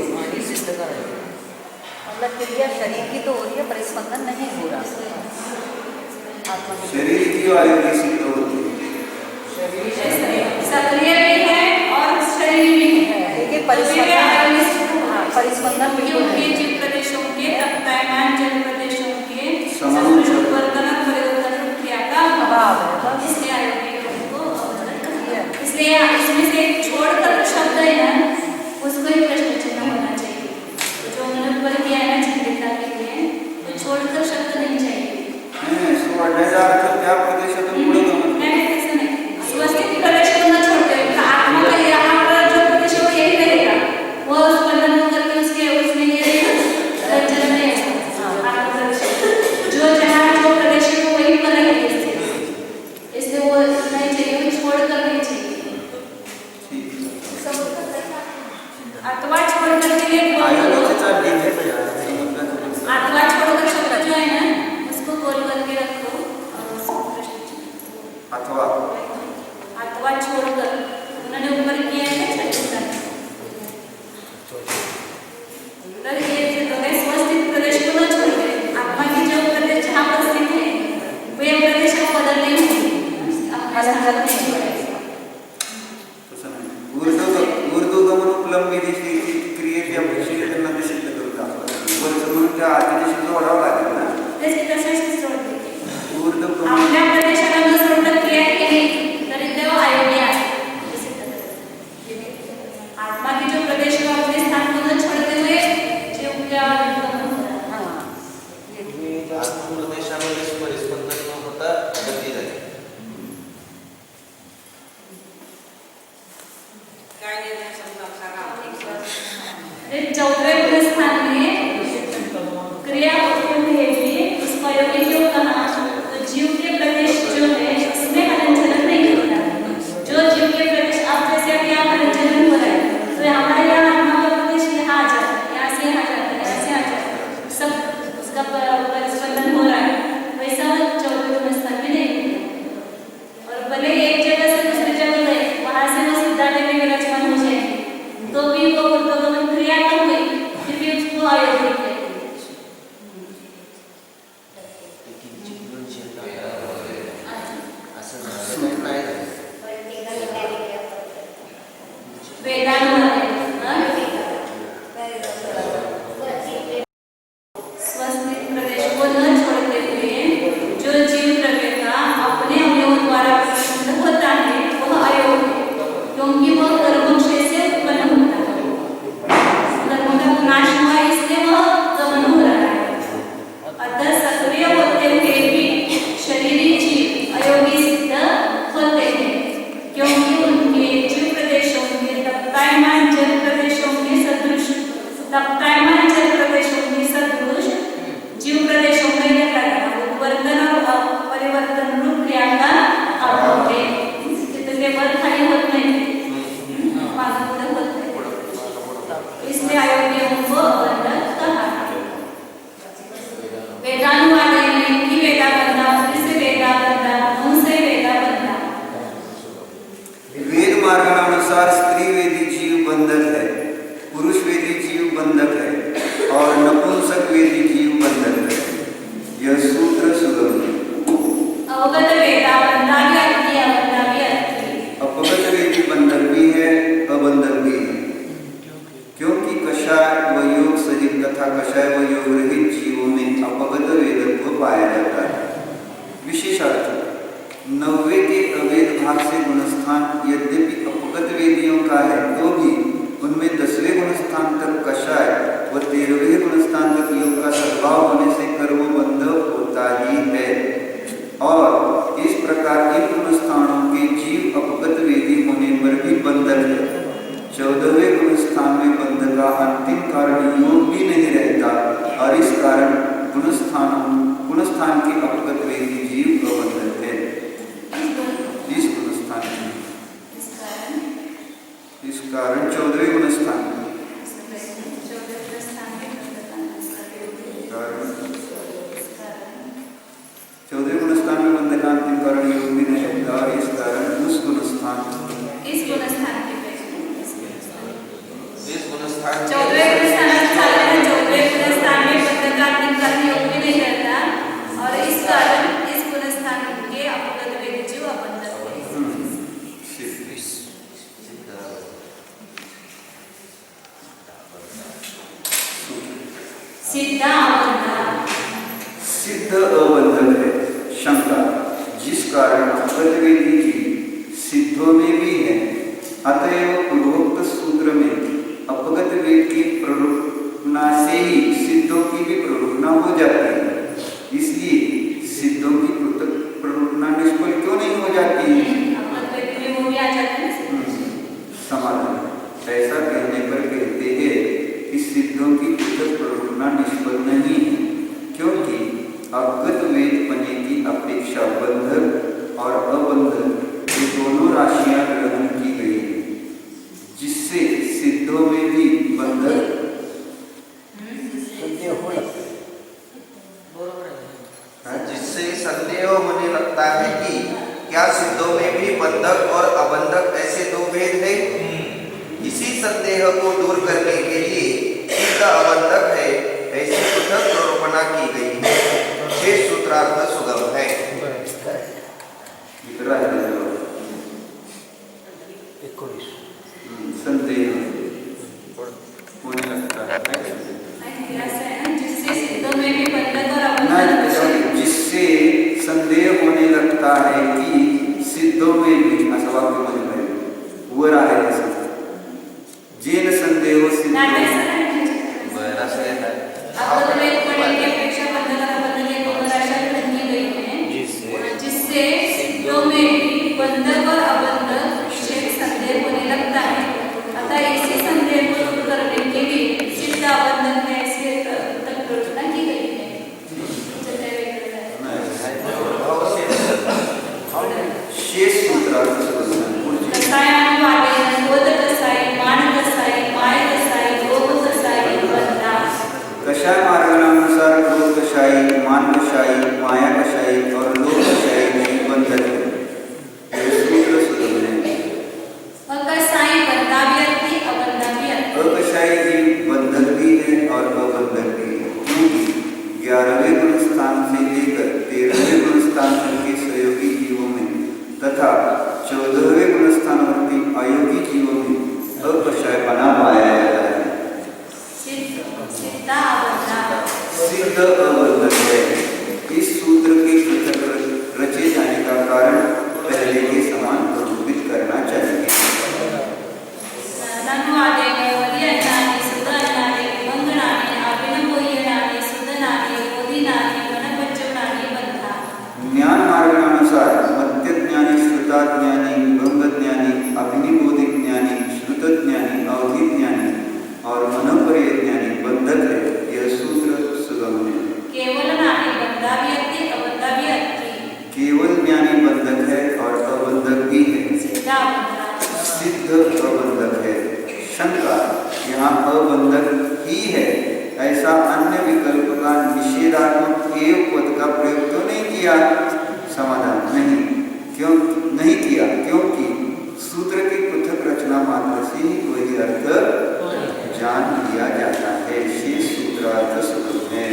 मतलब क्रिया शरीर की तो हो रही है परिस्पंदन नहीं हो रहा आत्मा की शरीरी जीव आयोगी सिद्ध होते हैं सक्रिय भी है और शरीर भी है देखिए परिस्पंदन बिल्कुल उनके नहीं। जीव प्रदेशों के तापमान जल प्रदेशों के समानुच्छेद परिवर्तन क्रिया का अभाव है बस। इसलिए आयुर्वेद को अवतरण किया। इसलिए इसमें से एक छोड़कर शब्द है ना उसको एक प्रश्न चिन्ह होना चाहिए जो उन्होंने ऊपर किया है ना चिंतिता के लिए तो छोड़कर शब्द नहीं चाहिए सोडण्याचा अर्थ त्या प्रदेशातून पुढे गमन नहीं ऐसा नहीं स्वस्थित प्रदेश को न छोड़ते हुए आत्मा का यहाँ पर जो प्रदेश है वो यही रहेगा वो स्पंदन होकर के उसके उसमें ये रहेगा चल नहीं आत्मा प्रदेश जो जहाँ जो प्रदेश है वो वही पर रहेगी इसलिए वो नहीं चाहिए वो छोड़कर नहीं चाहिए अथवा छोड़कर के लिए आयोगाचा अथवा छोड़कर शब्द जो है ना उसको गोल करके रखो अथवा अथवा छोड़कर उन्होंने ऊपर किया है ना छठा तो ये जो है स्वस्थित प्रदेश को न छोड़कर आत्मा की जो प्रदेश जहाँ पर स्थित है वे प्रदेश को बदलने अपना स्थान नहीं छोड़ेगा तसं नाही ऊर्ध्वगमन उपलब्धी क्रियेची अपेक्षा त्यांना ते सिद्ध करू दाखवतात वरचं म्हणून त्या आधीचे सिद्ध वाढावं लागेल ना जैसे तसेच सोड देते ऊर्ध्वगमन आपल्या प्रदेशाला न सोडता क्रिया केली तरी तेव्हा अयोग्य आहे हे सिद्ध करतात आत्मा की जो प्रदेश को अपने स्थान को न छोड़ते हुए जीव क्या हाँ ये ठीक है। पूर्ण देशामध्ये परिस्पंदन न होता गती झाली चौथे स्थान में क्रिया होते हुए भी उसको अयोग्य क्यों कहा तो जीव के प्रदेश जो है उसमें हलन चलन नहीं होता जो जीव के प्रदेश अब जैसे अभी यहाँ हलन चलन हो रहा है तो हमारे यहाँ आत्मा का प्रदेश यहाँ आ जाता है यहाँ से यहाँ जाता है यहाँ से यहाँ जाता है सब उसका परिस्पंदन हो रहा है वैसा चौथे स्थान में नहीं होता और भले एक जगह से दूसरी जगह गए वहाँ से वो सिद्धालय में विराजमान हो जाएंगे तो भी वो क्रिया तो हुई फिर भी उसको भाग से गुणस्थान यद्यपि अपगत वेदियों का है तो भी उनमें 10वें गुणस्थान तक कषाय व 13वें गुणस्थान तक योग का सद्भाव होने से कर्म बंध होता ही है। और इस प्रकार इन गुणस्थानों के जीव अपगत वेदी होने पर भी बंधक है। 14वें गुणस्थान में बंध का अंतिम कारण योग भी नहीं रहता और इस कारण गुणस्थान के अपगत वेदी जीव को बंधक है। इस गुणस्थान में इस कारण 14वें गुणस्थान चौदहवें गुणस्थान में बंध का अंतिम कारण योग भी नहीं रहता और इस कारण उस गुणस्थान इस गुणस्थान के इस गुणस्थान 14वें गुणस्थान में बंध का अंतिम कारण योग भी नहीं रहता और इस कारण इस गुणस्थान के अपगत वेदी जीव अबंधक सिद्ध अबंधक सिद्ध अबंधक है। शंका जिस कारण अपगत वेदी की सिद्धों में भी है, अतएव पूर्वोक्त सूत्र में अपगत वेद की प्ररूपना से ही सिद्धों की भी प्ररूपना हो जाती है। इसलिए सिद्धों की प्ररूपना निष्फल क्यों नहीं हो जाती है? समाधान ऐसा कहने पर कहते हैं कि सिद्धों की पृथक प्ररूपना निष्फल नहीं है, क्योंकि अपगत वेद पने की अपेक्षा बंधक और अबंधक ये दोनों राशियां ग्रहण की गई है, जिससे सिद्धों में भी बंधक जिससे संदेह होने लगता है कि क्या सिद्धों में भी बंधक और अबंधक ऐसे दो भेद है। इसी संदेह को दूर करने के लिए सिद्ध अबंधक है ऐसी पृथक प्ररूपणा की गई है। शेष सूत्रार्थ सुगम है। संदेह होने लगता है जिससे सिद्धों में भी बंधक और अबंधक जिससे संदेह होने लगता है कि सिद्धों में भी असं वाक्य मध्ये वर आहे तसं जेन संदेह सिद्ध अपगत वेद पने की अपेक्षा बंधक और अबंधक ये दोनों राशियां ग्रहण की गई हैं, जिससे सिद्धों में भी बंधक और अबंधक विषय संदेह होने लगता है। अतः इसी संदेह को दूर करने के लिए सिद्ध अबंधक है ऐसे तक प्ररूपणा की गई है। शेष सूत्रार्थ कसायान वाले बोध कसाई मान कसाई माय कसाई लोभ कसाई बंधा कषाय मार्गानुसार क्रोध कषाई, मान कषाई, माया कषाई और लोभ कषाई में बंधक है। ये सूत्र सुगम है। अकसाई बंधा भी अति अबंधा भी अति अकषाई भी बंधक भी है और अबंधक भी है, क्योंकि 11वें गुणस्थान से लेकर 13वें गुणस्थान तक के सहयोगी जीवों में तथा 14वें गुणस्थानवर्ती अयोगी जीवों में अकषाय बना पाया जाता है। सिद्ध अबंधक सिद्ध अबंधक है। इस सूत्र के पृथक रचे जाने का कारण पहले के समान प्ररूपित करना चाहिए। ननुवादेन वदियन्नानि सुदन्नानि विभंगनानि अभिनवोयनानि सुदनानि बोधिनानि गणपंचमनानि बंधा ज्ञान मार्गानुसार मध्य ज्ञानी, श्रुताज्ञानी, विभंगज्ञानी, अभिनिबोधिक ज्ञानी, श्रुतज्ञानी, अवधिज्ञानी और मनोपर्य ज्ञानी बंधक है। यह सूत्र सुगम है। केवल नानि बंधा भी अति अबंधा भी अति केवल ज्ञानी बंधक है और अबंधक भी है। सिद्ध अबंधक सिद्ध अबंधक है। शंका यहाँ अबंधक ही है ऐसा अन्य विकल्प का निषेधात्मक एव पद का प्रयोग क्यों नहीं किया? समाधान नहीं किया, क्योंकि सूत्र की पृथक रचना मात्र से ही वही अर्थ जान लिया जाता है। शेष सूत्रार्थ सुगम है।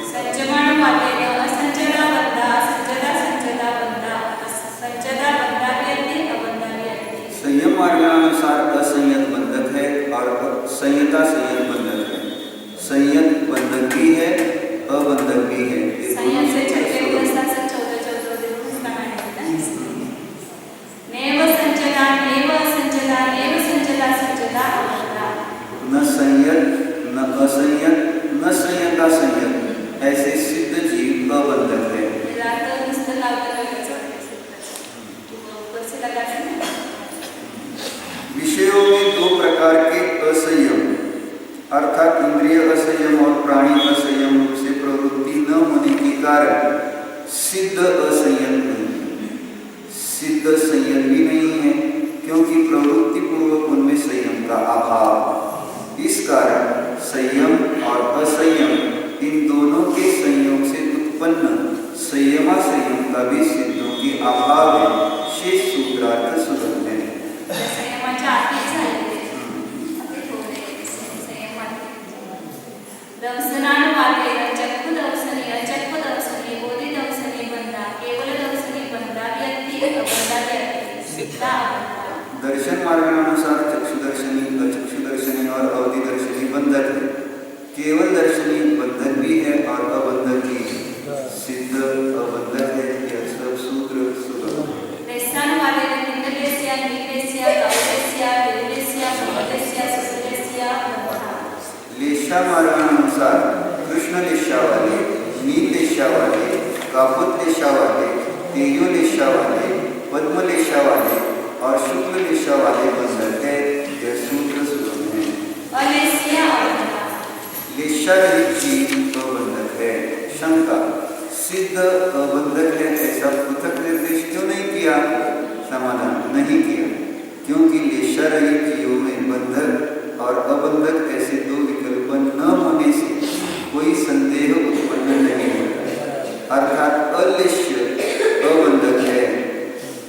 संचरण वालेन असंचरा बंधा संचरा संचरा बंधा संचरा बंधा भी अति अबंधा भी अति संयम मार्गानुसार असंयत बंधक है और संयता संयत बंधक है। संयत बंधक भी है, अबंधक भी है। संयम से 6वें गुणस्थान से 14 गुणस्थान है। नेम संयत न असंयत न संयता संयत ऐसे सिद्ध जीव अबंधक है। विषयों में दो प्रकार के असंयम अर्थात इंद्रिय असंयम और प्राणी असंयम रूप से प्रवृत्ति न होने के कारण सिद्ध असंयम नहीं, सिद्ध संयम भी नहीं है क्योंकि प्रवृत्ति पूर्वक उनमें संयम का अभाव। इस कारण संयम और असंयम इन दोनों के संयोग से उत्पन्न संयमा संयम का भी सिद्धों के अभाव है। शेष सूत्रार्थ सुगम है। दर्शन मार्गानुसार चक्षुदर्शनी अचक्षुदर्शनी और अवधि दर्शनी बंधक है। केवल दर्शनी बंधक भी है और अबंधक भी है। सिद्ध अबंधक है। यह सब सूत्र सुगम। लेशा मार्गानुसार कृष्ण लेशा वाले, नील लेशा वाले, कापुत लेशा वाले, तेजो लेशा वाले, पद्म लेशा वाले और शुक्ल लेशा वाले बंधक है। यह सूत्र सुगम है। लेशा रहित जीव अबंधक है। शंका सिद्ध अबंधक है ऐसा पृथक निर्देश क्यों नहीं किया? समाधान नहीं किया क्योंकि लेशा रहित जीवों में बंधक और अबंधक ऐसे दो विकल्प न होने से कोई संदेह उत्पन्न नहीं होता, अर्थात अलेश्य अबंधक है।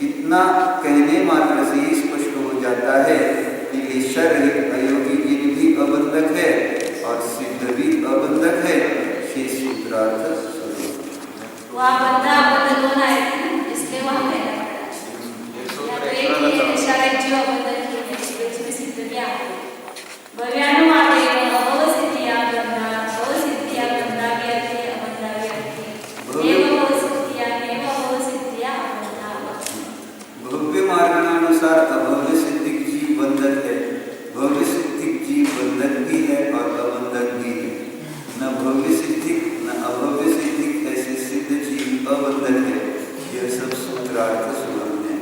इतना कहने मात्र से ही स्पष्ट हो जाता है कि लेशा रहित अयोगी जीव भी अबंधक है और सिद्ध भी अबंधक है। शेष सूत्रार्थ इसलिए वहां भव्य मार्गानुसार अभव्य सिद्धिक जीव बंधक है। भव्य सिद्धिक जीव बंधक भी है और अबंधक भी है। न भव्य सिद्धिक न अभव्य सिद्धिक ऐसे सिद्ध जीव अबंधक है। यह सब सूत्रार्थ सुगम है।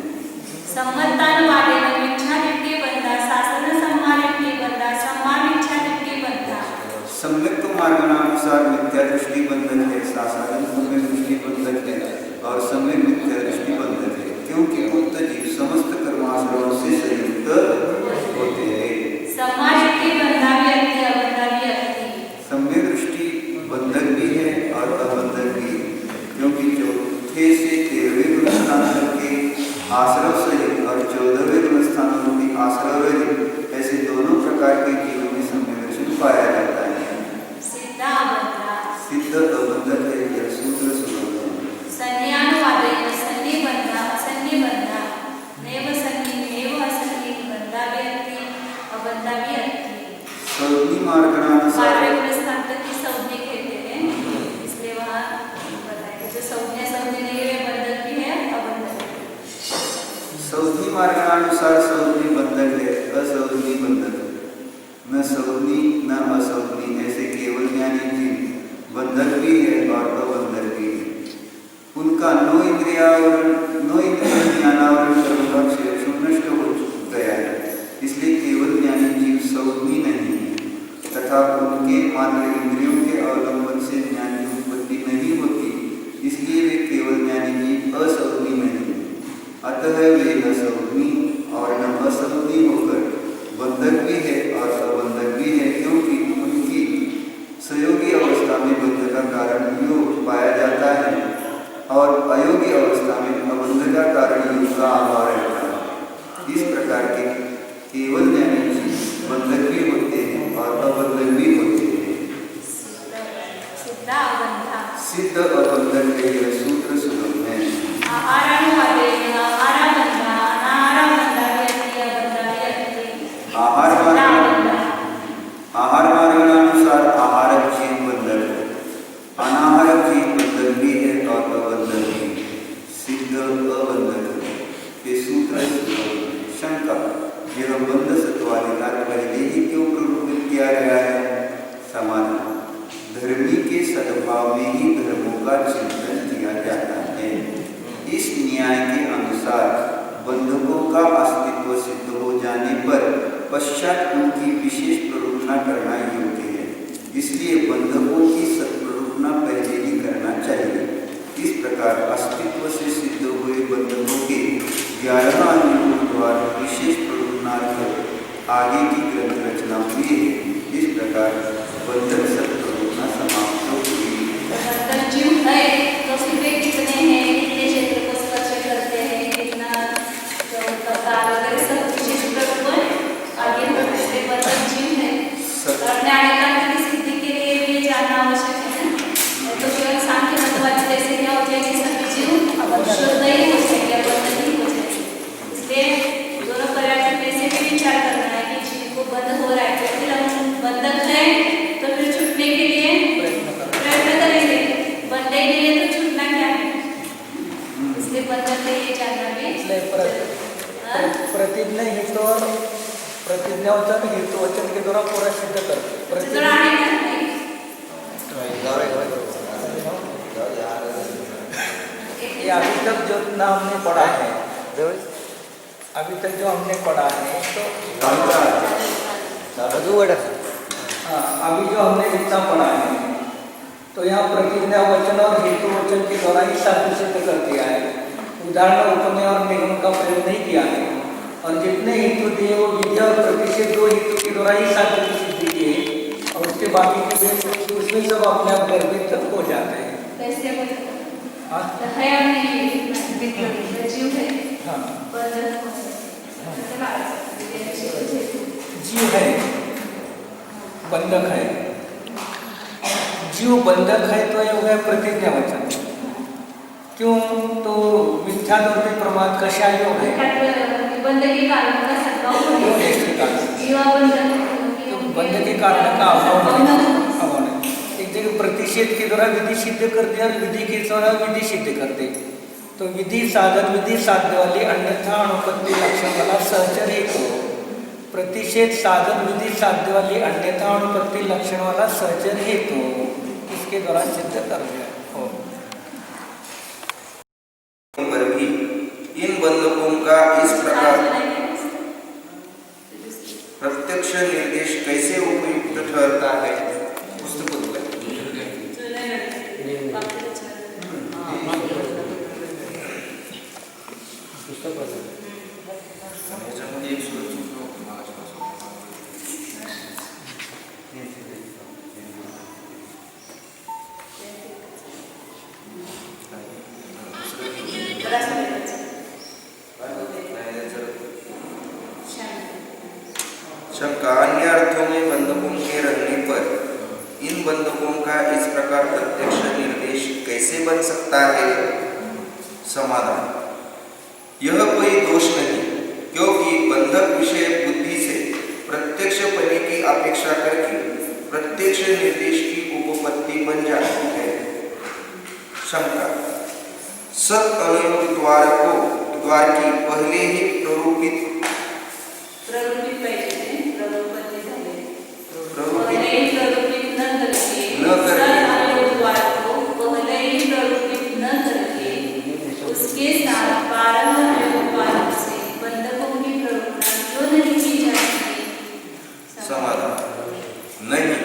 सम्यक मार्गानुसार मिथ्या दृष्टि बंधक है। सासारण सम्यक दृष्टि बंधक है और सम्यक मिथ्या दृष्टि बंधक है क्योंकि उक्त जीव समस्त कर्माश्रयों से संयुक्त होते हैं। सम्यक दृष्टि बंधक भी है और अबंधक भी है क्योंकि चौथे से 13वें गुण स्थान तक के आश्रव सहित और 14वें गुण स्थानों के आश्रव रहित ऐसे दोनों प्रकार के जीवों में सम्यक दर्शन पाया जाता है। सिद्ध अबंधक है। यह सूत्र सुगम है। सौधि मार्गानुसार सौधि मार्गानुसार सौधि बंधक है, असौधि बंधक न सौधि न असौधि ऐसे केवल ज्ञानी जीव बंधक भी है और अबंधक भी है। उनका नो इंद्रिय ज्ञानावरण सर्वभाग नष्ट हो गया है, इसलिए केवल ज्ञानी जीव सौधि नहीं है तथा उनके मात्र इंद्रियों के अवलंबन से ज्ञान की उत्पत्ति नहीं होती, इसलिए वे केवल ज्ञानी जीव असौधि नहीं। अतः वे न सौधि और न असौधि होकर बंधक भी है और अबंधक भी है क्योंकि उनकी सहयोगी अवस्था में बंध का कारण योग पाया जाता है और अयोगी अवस्था में अबंध का कारण योग का अभाव रहता है। इस प्रकार के केवल ज्ञानी जीव बंधक भी होते हैं और अबंधक भी होते हैं। सिद्ध अबंधक के यह सूत्र सुगम है। आहार मार्गानुसार आहारक जीव बंधक है, अनाहारक जीव बंधक भी है और अबंधक भी। सिद्ध अबंधक के सूत्र शंका यह बंध सद्भावी ही धर्मों का चिंतन किया जाता है। इस न्याय के अनुसार बंधकों का अस्तित्व सिद्ध हो जाने पर पश्चात उनकी विशेष प्ररूपणा करना योग्य है। इसलिए बंधकों की सत्प्ररूपणा पहले ही करना चाहिए। इस प्रकार अस्तित्व से सिद्ध हुए बंधकों के 11 अनुयोगों द्वारा विशेष प्ररूपणार्थ आगे की ग्रंथ रचना हुई है। इस प्रकार बंधक सत्प्ररूपणा समाप्त हुई। बंधक जीव है तो फिर वे कितने हैं, कितने क्षेत्र को स्पर्श करते हैं, कितना जो प्रकार वगैरह सब विशेष प्ररूपण आगे बढ़ते बंधक जीव है। और न्यायिकता की सिद्धि के लिए भी जानना आवश्यक है। तो केवल सांख्य मतवादी जैसे क्या हो जाएंगे, सभी जीव शुद्ध ही हो जाएंगे, बंधक ही हो जाएंगे। इसलिए दोनों पर्याप्त में से भी विचार करना है कि जीव को बंध हो रहा है तो फिर हम बंधक है तो फिर छूटने के लिए प्रयत्न करेंगे। बंधे ही नहीं है तो छूटना क्या है, इसलिए बंधक है ये जानना भी। प्रतिज्ञा हेतु और प्रतिज्ञावचन हेतु वचन के द्वारा पूरा सिद्ध करते। ये अभी तक जो इतना हमने पढ़ा है, अभी तक जो हमने पढ़ा है तो हाँ, अभी जो हमने जितना पढ़ा है तो यहाँ प्रतिज्ञा वचन और हेतु वचन के द्वारा ही साध्य सिद्ध कर दिया है। उदाहरण उपमेय और निगम का प्रयोग नहीं किया है। और जितने हेतु दिए वो विधि और प्रतिषेध 2 हेतु के द्वारा ही साध्य की सिद्धि की है। और उसके बाकी के उसमें सब अपने आप गर्भित तक हो जाते हैं। कैसे हाँ है जीव है हाँ जीव है, बंधक है। जीव बंधक है तो ये हो गया प्रतिज्ञा वचन। क्यों? तो मिथ्या दृष्टि प्रमाद कशा योग है बंधकी कारण का सद्भाव जीवा बंध के कारण का अभाव नहीं। एक जगह प्रतिषेध के द्वारा विधि सिद्ध करते और विधि के द्वारा विधि सिद्ध करते। तो विधि साधन विधि साध्य वाली अन्यथा अनुपत्ति लक्षण वाला सहचर हेतु, प्रतिषेध साधन विधि साध्य वाली अन्यथा अनुपत्ति लक्षण वाला सहचर हेतु इसके द्वारा सिद्ध कर दिया। पर भी इन बंधकों का इस प्रकार प्रत्यक्ष निर्देश कैसे उपयुक्त ठहरता है? पुस्तक अन्य अर्थों में बंधकों के रहने पर इन बंधकों का इस प्रकार प्रत्यक्ष निर्देश कैसे बन सकता है? समाधान: यह कोई दोष नहीं, क्योंकि बंधक विषय बुद्धि से प्रत्यक्ष पने की अपेक्षा करके प्रत्यक्ष निर्देश की उपपत्ति बन जाती है। शंका: सत अनुयोग द्वार की पहले ही प्ररूपित उसके साथ 12 अनुयोग से बंधकों की प्ररूपणा क्यों नहीं की जा सकती? समाधान: नहीं,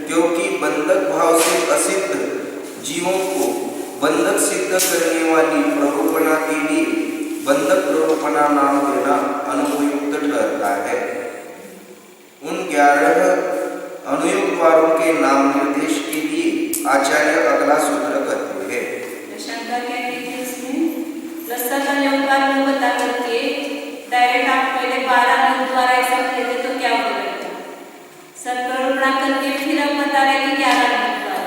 क्योंकि बंधक भाव से असिद्ध जीवों को बंधक सिद्ध करने वाली प्ररूपणा के लिए बंधक प्ररूपणा नाम देना अनुपयुक्त ठहरता है। उन 11 अनुयोग द्वारों के नाम निर्देश के लिए आचार्य अगला सूत्र कहते हैं। शंका क्या है इसमें? लसत अनुयोग द्वार को बता करके डायरेक्ट आप पहले 12 अनुयोग द्वारा ऐसा कहते तो क्या होगा? सत्प्ररूपणा करके फिर आप बता रहे कि 11 अनुयोग द्वार,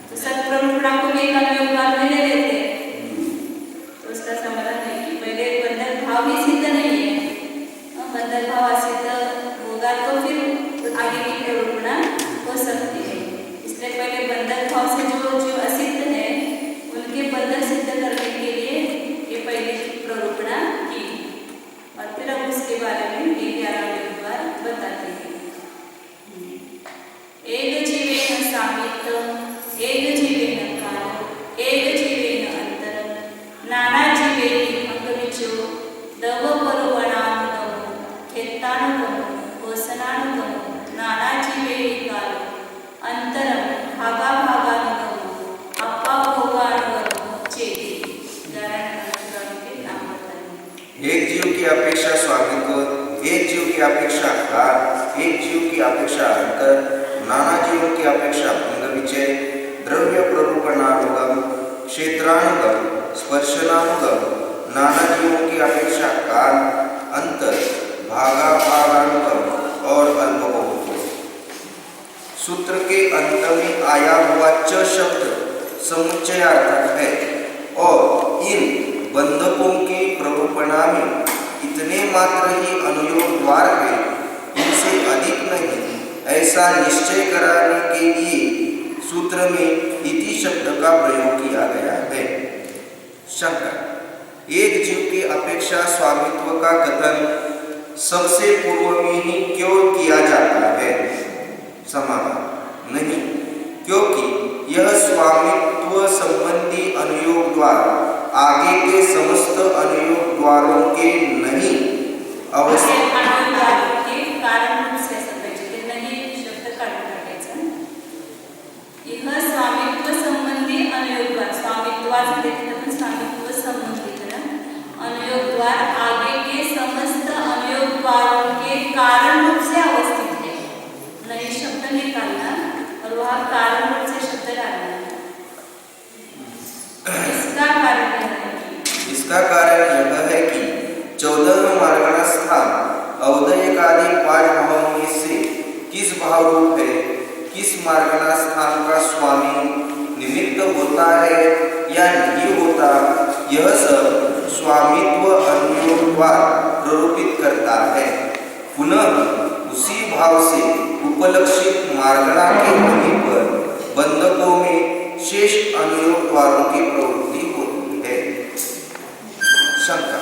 तो सत्प्ररूपणा को भी एक अनुयोग द्वार में ले लेते हैं। तो उसका समाधान है कि पहले बंधक भाव भी सिद्ध नहीं है, बंधक भाव असिद्ध होगा तो फिर आगे की प्ररूपणा हो सकती है। इसलिए पहले बंधक भाव से जो असिद्ध है उनके बंधक सिद्ध करने के लिए ये पहले प्ररूपणा की, और फिर हम उसके बारे में 11 अनुयोग द्वार बताते हैं। एक जीवेन सामित एक जीवेन की अपेक्षा स्वामित्व, एक जीव की अपेक्षा काल, एक जीव की अपेक्षा अंतर, नाना जीवों की अपेक्षा भंग विचय, द्रव्य प्ररूपणानुगम, क्षेत्रानुगम, स्पर्शनानुगम, नाना जीवों की अपेक्षा काल, अंतर, भागाभागानुगम और अल्पबहुत्व। सूत्र के अंत में आया हुआ च शब्द समुच्चयार्थक है और इन बंधकों की प्ररूपणा में इतने मात्र ही अनुयोग द्वार है, इनसे अधिक नहीं, ऐसा निश्चय कराने के लिए सूत्र में इति शब्द का प्रयोग किया गया है। शंका, एक जीव की अपेक्षा स्वामित्व का कथन सबसे पूर्व में ही क्यों किया जाता है? समाधान, नहीं, क्योंकि यह स्वामित्व संबंधी अनुयोग द्वार आगे के समस्त अनुयोग द्वारों के नहीं अवस्थित कारण रूप से असं पाहिजे, ते नाही शब्द काढून टाकायचा. यह स्वामित्व संबंधी अनुयोग द्वार, स्वामित्वाचे देखील आपण स्वामित्व संबंधी करा. अनुयोग द्वार आगे के समस्त अनुयोग द्वारों के कारण रूप से अवस्थित है. नहीं शब्द निकालना और वह कारण रूप से शब्द डालना. इसका कारण यह है कि 14वें मार्गणा स्थान अवधेयकादि 5 भावों में से किस भाव रूप है, किस मार्गणा स्थान का स्वामी निमित्त होता है या नहीं होता, यह सब स्वामित्व अनुयोग द्वार प्ररूपित करता है. पुनः उसी भाव से उपलक्षित मार्गणा के होने पर बंधकों में शेष अनुयोग द्वारों की प्रवृत्ति होती है. शंका,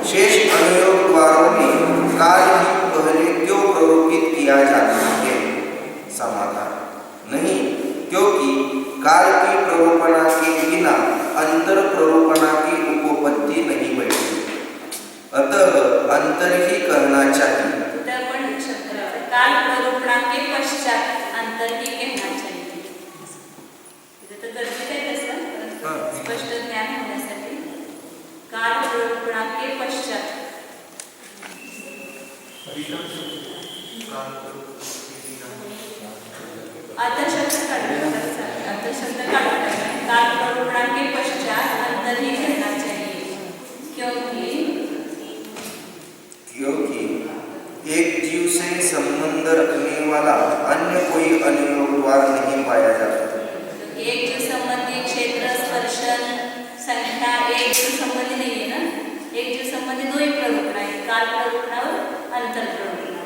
शेष अनुयोग द्वारों में काल ही पहले क्यों प्ररूपित किया जाता है? समाधान, नहीं, क्योंकि काल की प्ररूपणा के बिना अंतर प्ररूपणा की उपपत्ति नहीं बैठती, अतः अंतर ही कहना चाहिए. काल प्ररूपणा के पश्चात अंतर ही कहना चाहिए. स्पष्ट ज्ञान होण्यासाठी काल प्ररूपणा के पश्चात. आता शब्द काढून काल प्ररूपणा के पश्चात अंतर ही कहना चाहिए. क्योंकि एक जीव से संबंध रखने वाला अन्य कोई अनुयोग द्वार नहीं पाया जाता. एक जीव संबंधी क्षेत्र, स्पर्शन, संख्या एक जीव संबंधी नहीं है ना. एक जीव संबंधी 2 ही प्ररूपणा है, काल प्ररूपणा और अंतर प्ररूपणा.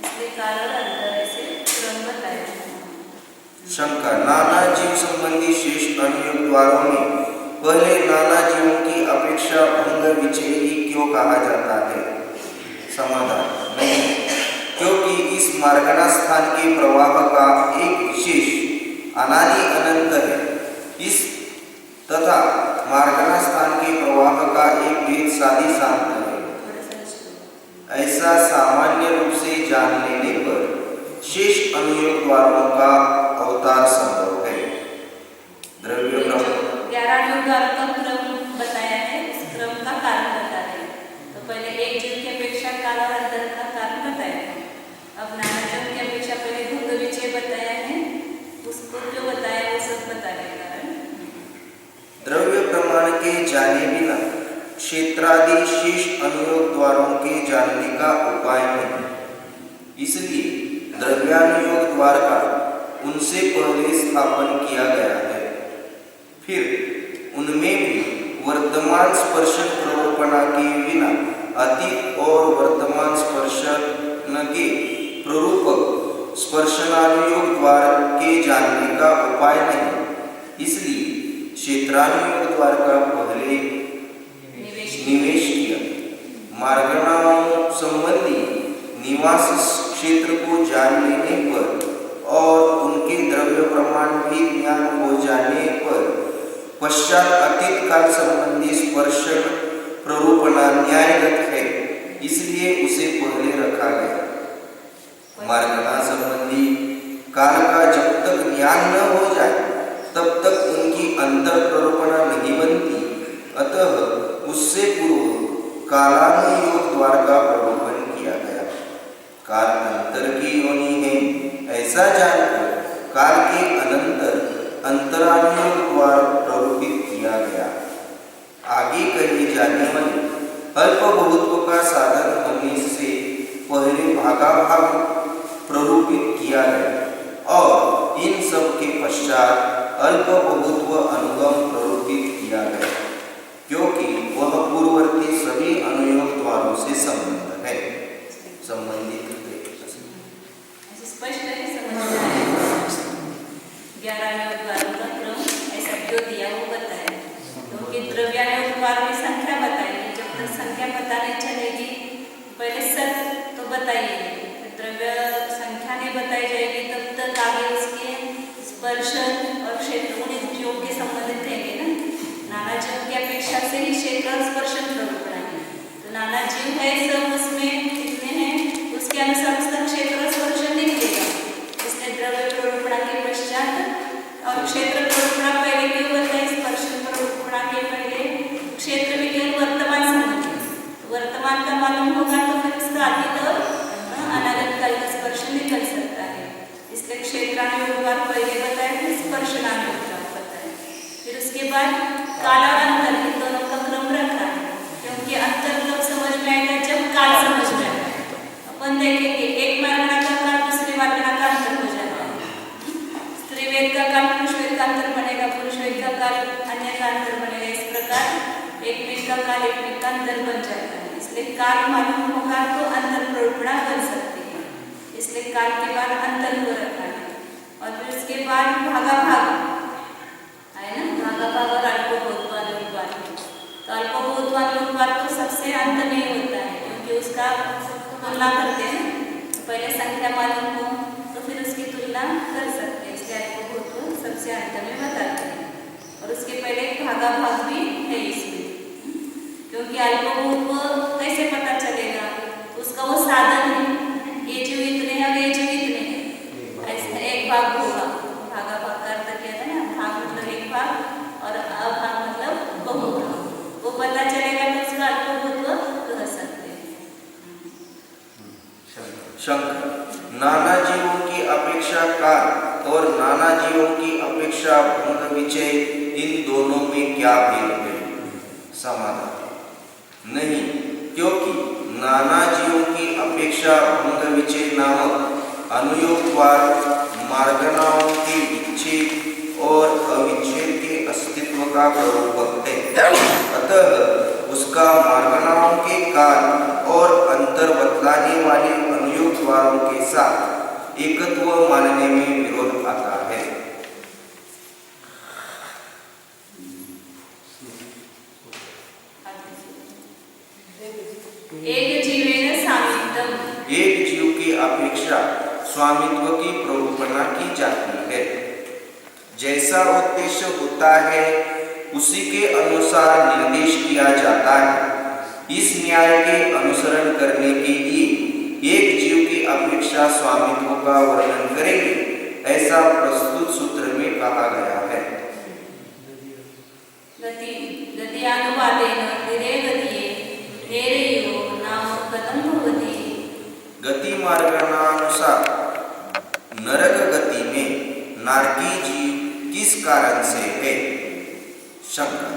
इसलिए काल और अंतर ऐसे क्रम बताया. शंका, नाना जीव संबंधी शेष अनुयोग द्वारों में पहले नाना जीवों की अपेक्षा भंग विचय ही क्यों कहा जाता है? समाधान, नहीं, क्योंकि इस मार्गणा स्थान के प्रवाह का एक विशेष अनादि अनंत है. इस तथा मार्गणा स्थान के प्रवाह का एक भेद साधी शांत है. ऐसा सामान्य रूप से जान लेने पर शेष अनुयोग द्वारों का अवतार संभव है. द्रव्य 11 अनुयोग द्वारों का क्रम बताया है, इस क्रम का कारण बता रहे हैं. तो पहले एक जीव की अपेक्षा काल और अंतर का कारण बताया है. अब नाना जीव की अपेक्षा पहले भंग विचय बताया है, उसको जो बताया वो सब बता रहे कारण. द्रव्य प्रमाण के जाने बिना क्षेत्रादि शेष अनुयोग द्वारों के जानने का उपाय नहीं. इसलिए द्रव्यानुयोग द्वार का उनसे पहले स्थापन किया गया है. फिर उनमें भी वर्तमान स्पर्शन प्ररूपणा के बिना अतीत और वर्तमान स्पर्शन के प्ररूपक स्पर्शनानुयोग द्वार के जानने का उपाय नहीं. इसलिए क्षेत्रानुयोग द्वार का पहले निवेश किया. मार्गणाओं संबंधी निवास क्षेत्र को जान लेने पर और उनके द्रव्य प्रमाण भी ज्ञान हो जाने पर पश्चात अतीत काल संबंधी स्पर्शन प्ररूपणा न्यायगत है, इसलिए उसे पहले रखा गया. मार्गणा संबंधी काल का जब तक ज्ञान न हो जाए तब तक उनकी अंतर प्ररूपणा नहीं बनती. अतः उससे पूर्व कालानुयोग द्वार का प्रलोभन किया गया। काल अंतर की योनि है ऐसा जानकर काल के अनंतर अंतरानुयोग द्वार प्रलोभित किया गया। आगे कही जाने वाली अल्प बहुत्व का साधन होने से पहले भागाभाग प्ररूपित किया गया और इन सब के पश्चात अल्प बहुत्व अनुगम प्ररूपित किया गया, क्योंकि वह पूर्ववर्ती सभी अनुयोग द्वारों से संबंध है संबंधित स्पष्ट है, समझ में आया। 11 अनुयोग द्वारों का क्रम ऐसा जो दिया वो बताया, क्योंकि द्रव्यानुयोग द्वार में संख्या बताएगी। जब तक संख्या पता नहीं चलेगी पहले सत तो बताइए, द्रव्य संख्या नहीं बताई जाएगी तब तक आगे उसके स्पर्श और क्षेत्र उन्हीं योग के संबंधित रहेंगे ना। नाना जीव की अपेक्षा से ही क्षेत्र और स्पर्श प्ररूप है, तो नाना जीव है सब उसमें कितने हैं उसके अनुसार उसका क्षेत्र और स्पर्श निकलेगा। इसलिए द्रव्य प्ररूपणा के पश्चात और क्षेत्र प्ररूपणा पहले क्यों बताए, स्पर्श प्ररूपणा के पहले क्षेत्र में केवल वर्तमान समझे, तो वर्तमान का मालूम होगा तो फिर उसका अतीत और अनागत काल का स्पर्श निकल सकता है। इसलिए क्षेत्रानुयोग द्वार पहले बताया, फिर स्पर्शनानुयोग द्वार बताया, फिर उसके बाद काल और अंतर इन दोनों का क्रम रखा है, क्योंकि अंतर तब समझ में आएगा जब काल समझ में आएगा। अपन देखेंगे एक मार्गना का काल दूसरे मार्गना का अंतर हो जाता है। स्त्री वेद का काल पुरुष वेद का अंतर बनेगा, पुरुष वेद का काल अन्य का अंतर बनेगा। इस प्रकार एक वेद का काल एक वेद का अंतर बन जाता है। इसलिए काल मालूम होगा तो अंतर प्ररूपणा बन सकती है, इसलिए काल के बाद अंतर को रखा है। और फिर उसके बाद भागाभाग है ना, भागाभाग और अल्पबहुत्वानुयोग द्वार। तो अल्पबहुत्वानुयोग द्वार तो सबसे अंत में होता है, क्योंकि उसका तुलना करते हैं, पहले संख्या मालूम हो तो फिर उसकी तुलना कर सकते हैं, इसलिए अल्पबहुत्व सबसे अंत में बताते हैं। और उसके पहले एक भागाभाग भी है इसमें, क्योंकि अल्पबहुत्व कैसे पता चलेगा, उसका वो साधन है, ये जीव इतने हैं और ये जीव इतने हैं, ऐसा एक भाग होगा। भागाभाग का अर्थ क्या था ना, भाग मतलब एक भाग और अभाग मतलब बहुभाग, वो पता चलेगा तो उसका अल्पबहुत्व कह सकते हैं। शंकर नाना जीवों की अपेक्षा काल और नाना जीवों की अपेक्षा भंग विचय इन दोनों में क्या भेद है? समाधान नहीं, क्योंकि नाना जीवों की अपेक्षा भंग विचय नामक अनुयोग द्वार मार्गनाओं के विच्छेद और अविच्छेद के अस्तित्व का प्ररूपक है। अतः उसका मार्गनाओं के काल और अंतर बतलाने वाले अनुयोग द्वारों के साथ एकत्व मानने में विरोध आता है। एक जीवेन सामित्वम, एक जीव की अपेक्षा स्वामित्व की प्ररूपणा की जाती है। जैसा उद्देश्य होता है उसी के अनुसार निर्देश किया जाता है। इस न्याय के अनुसरण करने के लिए एक जीव की अपेक्षा स्वामित्व का वर्णन करेंगे, ऐसा प्रस्तुत सूत्र में कहा गया है। गति गतियानुवादेन धीरे गतिये धेरयो नाम कथं भवति। गति मार्गनानुसार नरक गति में नारकी जीव किस कारण से है? शंकर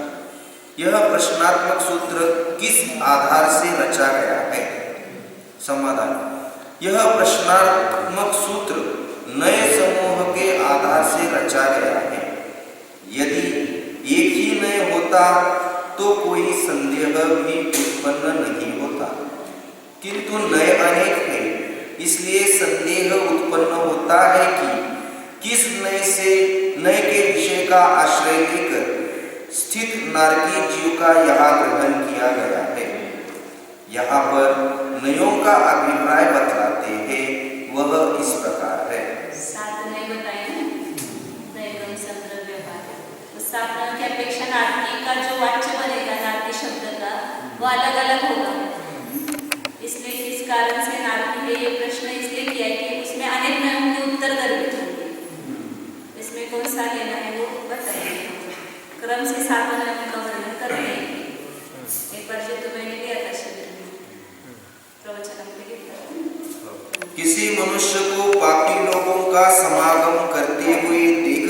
यह प्रश्नात्मक सूत्र किस आधार से रचा गया है? समाधान यह प्रश्नात्मक सूत्र नए समूह के आधार से रचा गया है। यदि एक ही नए होता तो कोई संदेह भी उत्पन्न नहीं होता, किंतु नए अनेक है, इसलिए संदेह उत्पन्न होता है कि किस नए से नए के विषय का आश्रय लेकर स्थित नारकी जीव का यहाँ ग्रहण किया गया है। यहाँ पर नयों का अभिप्राय बतलाते हैं, वह इस प्रकार है। सात नए बताए ना, नैगम संदर्भ व्यवहार, उस सात नयों की अपेक्षा नारकी का जो वाच्य बनेगा नारकी शब्द का वो अलग अलग होगा। इसलिए किस कारण से नारकी है ये प्रश्न इसलिए किया है कि उसमें अनेक नयों के उत्तर गर्भित होंगे, इसमें कौन सा लेना है वो बताइए। क्रम से सात नयों का वर्णन करते हैं। एक बार जो तुम्हें लिया था किसी मनुष्य को पापी लोगों का समागम करते हुए देख